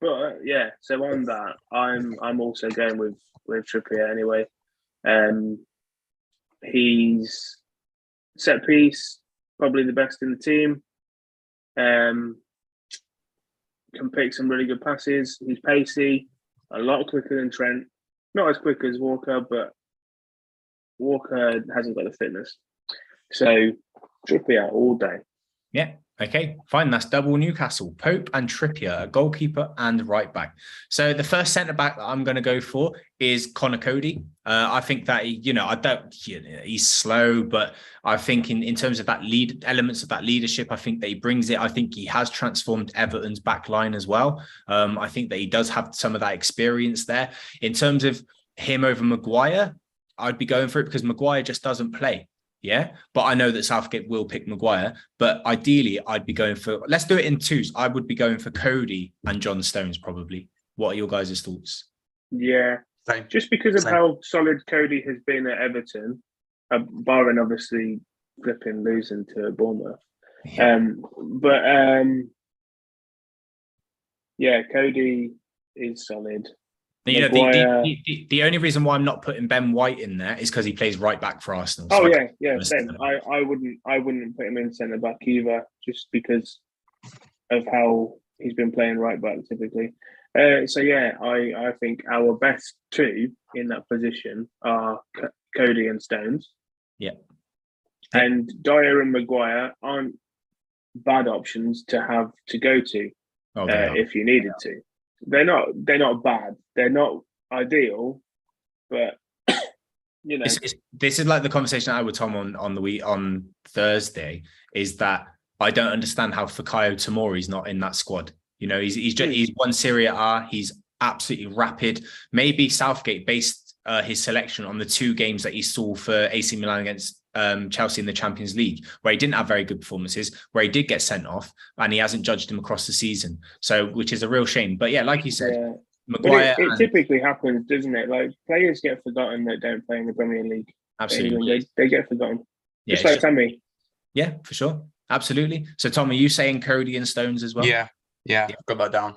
But yeah, so on that, I'm also going with Trippier anyway. He's set piece, probably the best in the team. Can pick some really good passes. He's pacey, a lot quicker than Trent. Not as quick as Walker, but Walker hasn't got the fitness. So Trippier all day. Yeah. Okay, fine. That's double Newcastle. Pope and Trippier, a goalkeeper and right back. So the first centre back that I'm going to go for is Connor Cody. I think that he's slow, but I think in terms of that elements of that leadership, I think that he brings it. I think he has transformed Everton's back line as well. I think that he does have some of that experience there. In terms of him over Maguire, I'd be going for it because Maguire just doesn't play. Yeah, but I know that Southgate will pick Maguire. But ideally, I'd be going for, let's do it in twos. I would be going for Cody and John Stones probably. What are your guys' thoughts? Yeah, same. Just because of how solid Cody has been at Everton, barring obviously flipping losing to Bournemouth. Yeah. Cody is solid. The only reason why I'm not putting Ben White in there is because he plays right back for Arsenal. So same. I wouldn't put him in centre back either, just because of how he's been playing right back typically. I think our best two in that position are Cody and Stones. Yeah, and Dyer and Maguire aren't bad options to have to go to if you needed to. They're not bad. They're not ideal, but This is like the conversation I had with Tom on Thursday. Is that I don't understand how Fikayo Tomori's not in that squad. He's won Serie A. He's absolutely rapid. Maybe Southgate based his selection on the two games that he saw for AC Milan against Chelsea in the Champions League, where he didn't have very good performances, where he did get sent off, and he hasn't judged him across the season. So, which is a real shame. But yeah, like you said, Maguire. It typically happens, doesn't it? Like players get forgotten that don't play in the Premier League. Absolutely, they get forgotten. Yeah, just like Tammy. Yeah, for sure, absolutely. So, Tom, are you saying Cody and Stones as well? Yeah, got that down.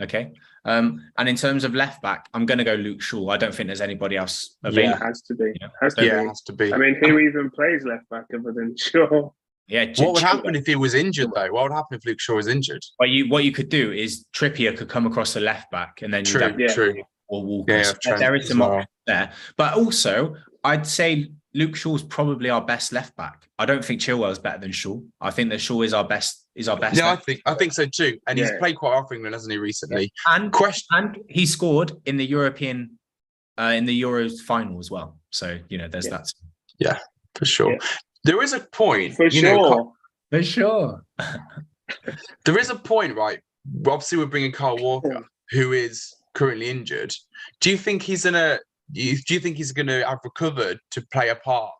Okay. And in terms of left back, I'm going to go Luke Shaw. I don't think there's anybody else available. Yeah, it has to be. Has to be. I mean, who even plays left back other than Shaw? Yeah. What would happen if he was injured, though? What would happen if Luke Shaw was injured? What you could do is Trippier could come across the left back, and then true. Or Walker. There is some options there, but also I'd say Luke Shaw's probably our best left back. I don't think Chilwell's better than Shaw. I think that Shaw is our best. Yeah, I think so too. And he's played quite well for England, hasn't he, recently? Yeah. And he scored in the European, in the Euros final as well. So there's that. Yeah, for sure. Yeah. There is a point. For sure. There is a point, right? Obviously, we're bringing Kyle Walker, who is currently injured. Do you think he's gonna have recovered to play a part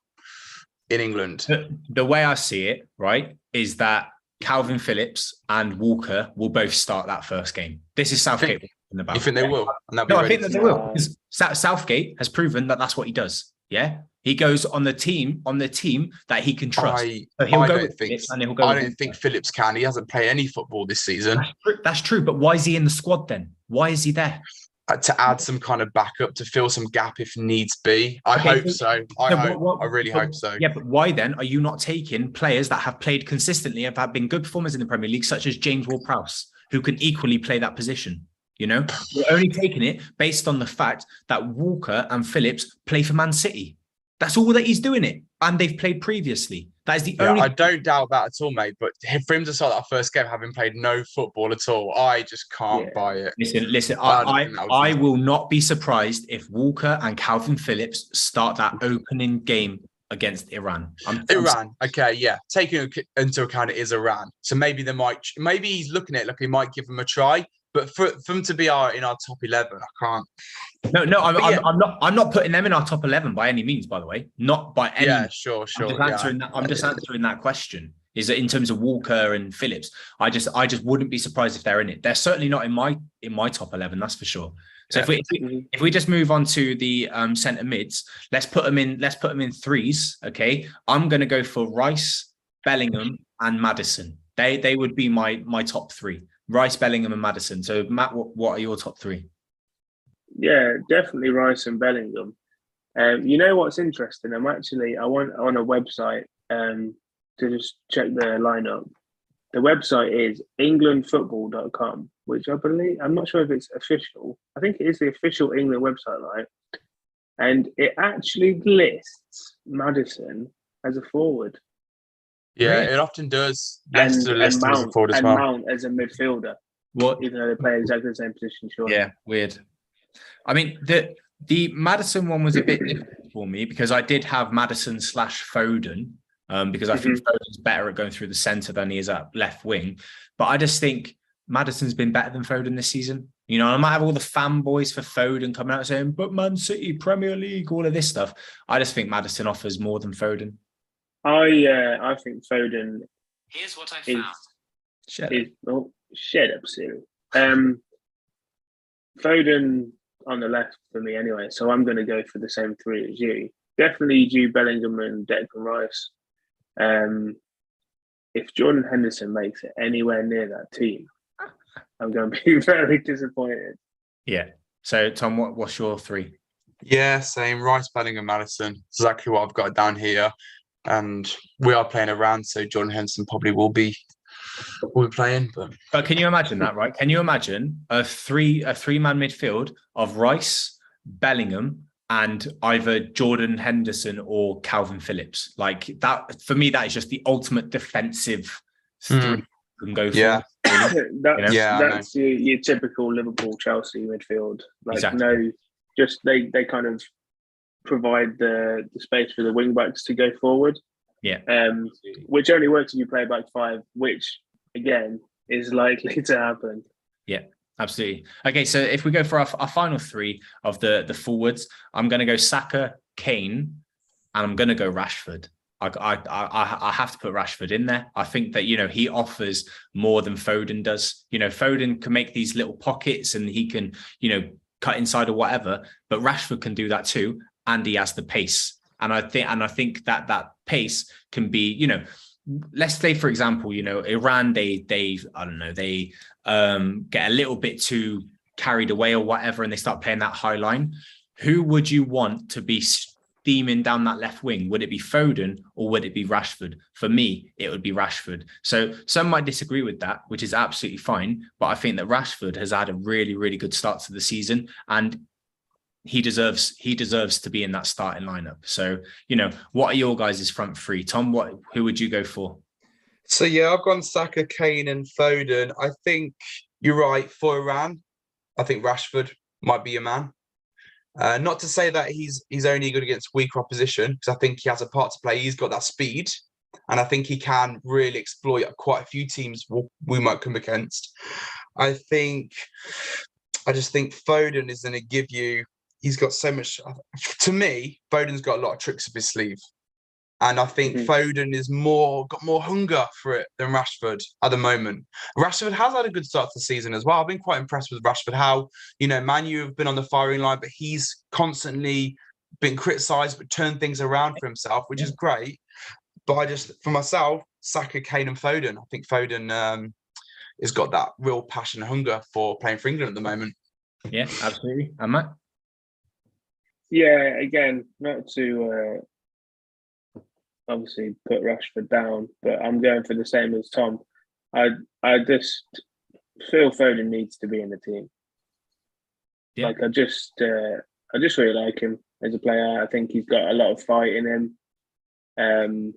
in England? The way I see it, right, is that Calvin Phillips and Walker will both start that first game. This is Southgate in the back. You think they will? No, I think that they will. Southgate has proven that that's what he does. Yeah, he goes on the team that he can trust. I don't think Phillips can. He hasn't played any football this season. That's true. But why is he in the squad then? Why is he there? To add some kind of backup to fill some gap if needs be. I hope so. I really hope so. Yeah, but why then are you not taking players that have played consistently, have been good performers in the Premier League, such as James Ward-Prowse, who can equally play that position. You know, we're only taking it based on the fact that Walker and Phillips play for Man City. That's all that he's doing it. And they've played previously. That is the only. I don't doubt that at all, mate. But for him to start that first game having played no football at all, I just can't buy it. Listen. I will not be surprised if Walker and Calvin Phillips start that opening game against Iran. Iran, okay, yeah. Taking into account it is Iran, so maybe he's looking at it like he might give them a try. But for them to be in our top 11, I can't. No, I'm not putting them in our top 11 by any means. By the way, not by any. Yeah, sure. I'm just answering that question. Is that in terms of Walker and Phillips? I just wouldn't be surprised if they're in it. They're certainly not in my top 11. That's for sure. So if we just move on to the centre mids, let's put them in threes. Okay, I'm going to go for Rice, Bellingham, and Maddison. They would be my top three. Rice, Bellingham, and Maddison. So Matt, what are your top three? Yeah, definitely Rice and Bellingham. You know what's interesting? I went on a website to just check the lineup. The website is englandfootball.com, which I believe, I'm not sure if it's official. I think it is the official England website, right? And it actually lists Maddison as a forward. Yeah, it often does. And Mount as a midfielder. What? Even though they play exactly the same position, sure. Yeah, weird. I mean, the Maddison one was a bit difficult for me because I did have Maddison / Foden because I think Foden's better at going through the centre than he is at left wing. But I just think Maddison's been better than Foden this season. You know, I might have all the fanboys for Foden coming out saying, but Man City, Premier League, all of this stuff. I just think Maddison offers more than Foden. I think Foden. Here's what I found. Shut up, Siri. Foden on the left for me anyway, so I'm going to go for the same three as you. Definitely Jude Bellingham and Declan Rice. If Jordan Henderson makes it anywhere near that team, I'm going to be very disappointed. Yeah. So Tom, what's your three? Yeah, same. Rice, Bellingham, Maddison. Exactly what I've got down here. And we are playing around, so Jordan Henderson probably will be playing. But can you imagine that, right? Can you imagine a three-man midfield of Rice, Bellingham, and either Jordan Henderson or Calvin Phillips? Like that, for me, that is just the ultimate defensive three you can go for. Yeah. That's your typical Liverpool, Chelsea midfield. Like exactly. They kind of provide the space for the wing backs to go forward. Yeah. Which only works if you play back five, which again is likely to happen. Yeah, absolutely. Okay, so if we go for our final three of the forwards, I'm going to go Saka, Kane, and I'm going to go Rashford. I have to put Rashford in there. I think that, you know, he offers more than Foden does. You know, Foden can make these little pockets and he can, you know, cut inside or whatever, but Rashford can do that too. And he has the pace. And I think that pace can be, you know, let's say, for example, you know, Iran, they get a little bit too carried away or whatever, and they start playing that high line. Who would you want to be steaming down that left wing? Would it be Foden or would it be Rashford? For me, it would be Rashford. So some might disagree with that, which is absolutely fine. But I think that Rashford has had a really, really good start to the season, and he deserves to be in that starting lineup. So, you know, what are your guys' front three? Tom, who would you go for? So, yeah, I've gone Saka, Kane and Foden. I think you're right. For Iran, I think Rashford might be your man. Not to say that he's only good against weaker opposition, because I think he has a part to play. He's got that speed, and I think he can really exploit quite a few teams we might come against. I just think Foden is going to give you... He's got so much. To me, Foden's got a lot of tricks up his sleeve, and I think Foden is got more hunger for it than Rashford at the moment. Rashford has had a good start to the season as well. I've been quite impressed with Rashford. How, you know, Man U have been on the firing line, but he's constantly been criticised but turned things around for himself, which is great. But for myself, Saka, Kane, and Foden. I think Foden has got that real passion and hunger for playing for England at the moment. Yeah, absolutely. And Matt? Yeah, again, not to obviously put Rashford down, but I'm going for the same as Tom. I just Phil Foden needs to be in the team. Yeah. Like I just really like him as a player. I think he's got a lot of fight in him, and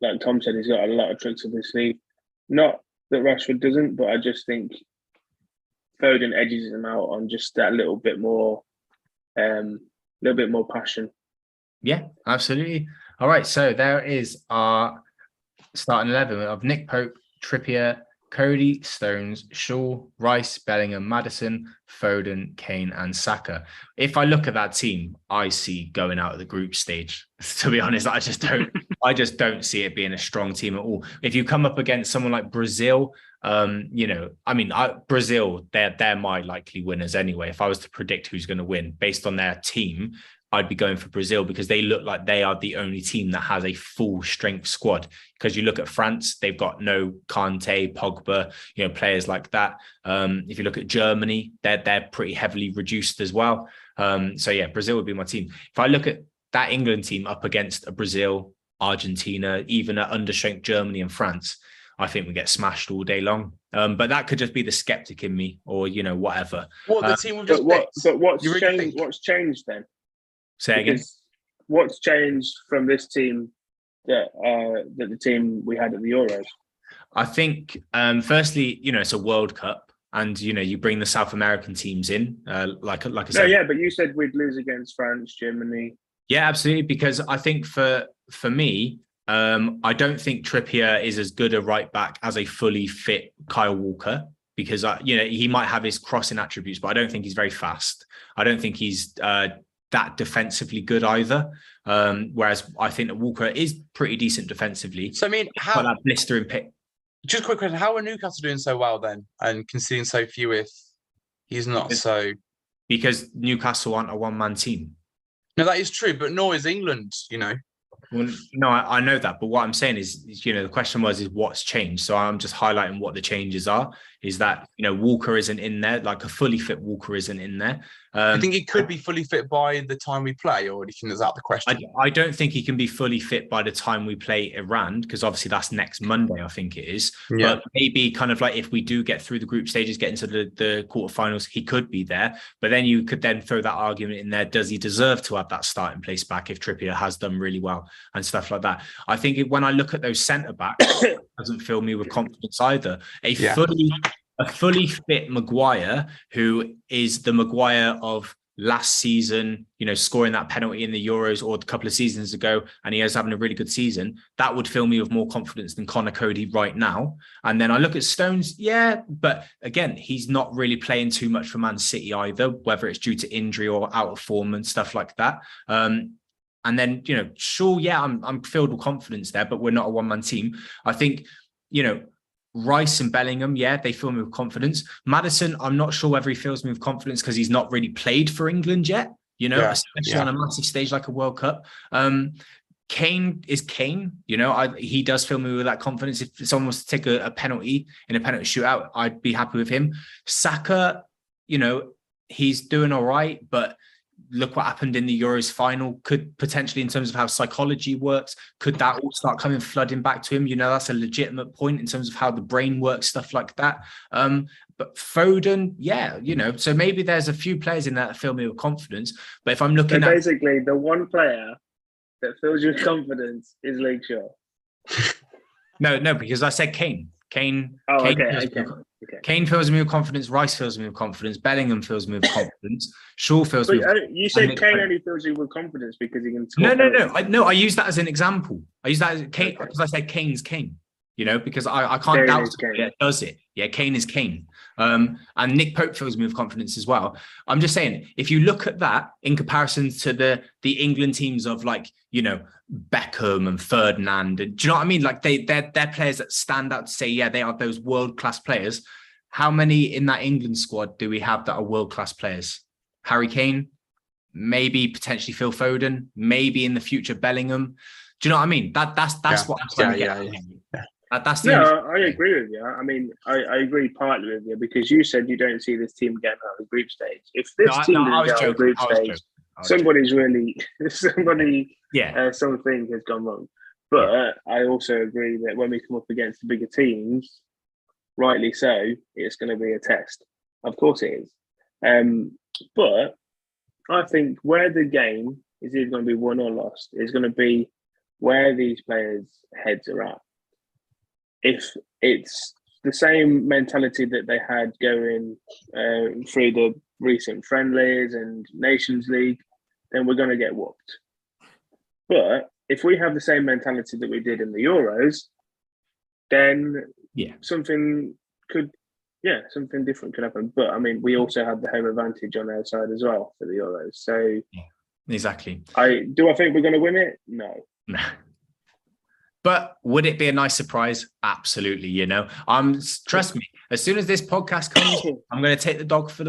like Tom said, he's got a lot of tricks up his sleeve. Not that Rashford doesn't, but I just think Foden edges him out on just that little bit more passion. Yeah, absolutely. All right, so there is our starting 11 of Nick Pope, Trippier, Cody, Stones, Shaw, Rice, Bellingham, Maddison, Foden, Kane, and Saka. If I look at that team, I see going out of the group stage. To be honest, I just don't see it being a strong team at all. If you come up against someone like Brazil, Brazil, they're my likely winners anyway. If I was to predict who's going to win based on their team, I'd be going for Brazil because they look like they are the only team that has a full strength squad. Because you look at France, they've got no Kante, Pogba, players like that. If you look at Germany, they're pretty heavily reduced as well. Brazil would be my team. If I look at that England team up against a Brazil, Argentina, even at understrength Germany and France, I think we get smashed all day long. But that could just be the skeptic in me, or whatever. What the team we've just picked? But what's changed then? Say again. What's changed from this team that the team we had at the Euros? I think, firstly, it's a World Cup, and you bring the South American teams in, like I said. No, yeah, but you said we'd lose against France, Germany. Yeah, absolutely. Because I think for me, I don't think Trippier is as good a right back as a fully fit Kyle Walker. Because he might have his crossing attributes, but I don't think he's very fast. I don't think he's that defensively good either. Whereas I think that Walker is pretty decent defensively. So, how that blistering pick. Just a quick question. How are Newcastle doing so well then and conceding so few if he's not so? Because Newcastle aren't a one-man team. No, that is true, but nor is England, Well, no, I know that. But what I'm saying is, the question is what's changed? So I'm just highlighting what the changes are. Is that, Walker isn't in there, like a fully fit Walker isn't in there. I think he could be fully fit by the time we play, or do you think that's out of the question? I don't think he can be fully fit by the time we play Iran, because obviously that's next Monday, I think it is. Yeah. But maybe kind of like if we do get through the group stages, get into the quarterfinals, he could be there. But then you could then throw that argument in there. Does he deserve to have that starting place back if Trippier has done really well and stuff like that? I think when I look at those centre backs, it doesn't fill me with confidence either. A fully fit Maguire, who is the Maguire of last season, scoring that penalty in the Euros or a couple of seasons ago, and he is having a really good season, that would fill me with more confidence than Connor Cody right now. And then I look at Stones, but again, he's not really playing too much for Man City either, whether it's due to injury or out of form and stuff like that. And then, sure, I'm filled with confidence there, but we're not a one-man team. I think, Rice and Bellingham, they fill me with confidence. Maddison, I'm not sure whether he fills me with confidence because he's not really played for England yet, especially on a massive stage like a World Cup. Kane is Kane, he does fill me with that confidence. If someone was to take a penalty in a penalty shootout, I'd be happy with him. Saka, he's doing all right, but look what happened in the Euros final. Could potentially, in terms of how psychology works, could that all start flooding back to him? That's a legitimate point in terms of how the brain works, stuff like that. But Foden, so maybe there's a few players in there that fill me with confidence. But if I'm looking at basically the one player that fills you with confidence is Luke Shaw. No, because I said Kane. Kane fills me with confidence. Rice fills me with confidence. Bellingham fills me with confidence. Shaw fills me. You said Kane only fills you with confidence because he can score. No. I use that as an example. I use that as Kane because I said Kane's Kane. Because I can't doubt it. Does it? Yeah, Kane is Kane. And Nick Pope fills me with confidence as well. I'm just saying, if you look at that in comparison to the England teams of Beckham and Ferdinand, and do you know what I mean? Like they're players that stand out to say, they are those world-class players. How many in that England squad do we have that are world-class players? Harry Kane, maybe potentially Phil Foden, maybe in the future Bellingham. Do you know what I mean? That's what I'm trying to get. That's I agree with you. I mean, I agree partly with you because you said you don't see this team getting out of the group stage. If this team didn't get out of the group stage, something has gone wrong. But I also agree that when we come up against the bigger teams, rightly so, it's going to be a test. Of course it is. But I think where the game is either going to be won or lost is going to be where these players' heads are at. If it's the same mentality that they had going through the recent friendlies and Nations League, then we're going to get whooped. But if we have the same mentality that we did in the Euros, then something different could happen. But I mean, we also have the home advantage on our side as well for the Euros. So exactly. I think we're going to win it? No. But would it be a nice surprise? Absolutely. You know, trust me, as soon as this podcast comes, I'm going to take the dog for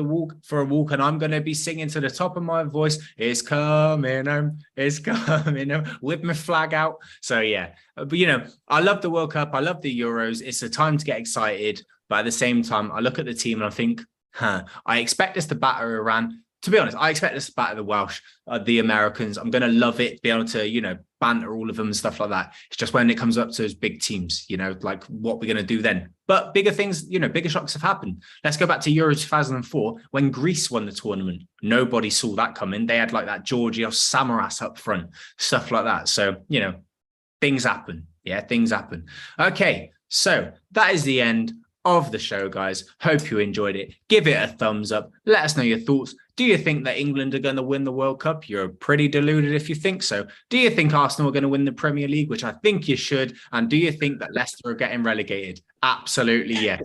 a walk, and I'm going to be singing to the top of my voice, it's coming home, with my flag out. So yeah, but you know, I love the World Cup. I love the Euros. It's a time to get excited. But at the same time, I look at the team and I think, I expect us to batter Iran. To be honest, I expect us to batter the Welsh, the Americans. I'm going to love it, be able to, you know, banter all of them and stuff like that. It's just when it comes up to those big teams, you know, like what we're going to do then. But bigger things, you know, bigger shocks have happened. Let's go back to Euro 2004 when Greece won the tournament. Nobody saw that coming. They had like that Georgios Samaras up front, stuff like that. So, you know, things happen. Yeah, things happen. Okay, so that is the end of the show, guys. Hope you enjoyed it. Give it a thumbs up. Let us know your thoughts. Do you think that England are going to win the World Cup? You're pretty deluded if you think so. Do you think Arsenal are going to win the Premier League, which I think you should? And do you think that Leicester are getting relegated? Absolutely, yes.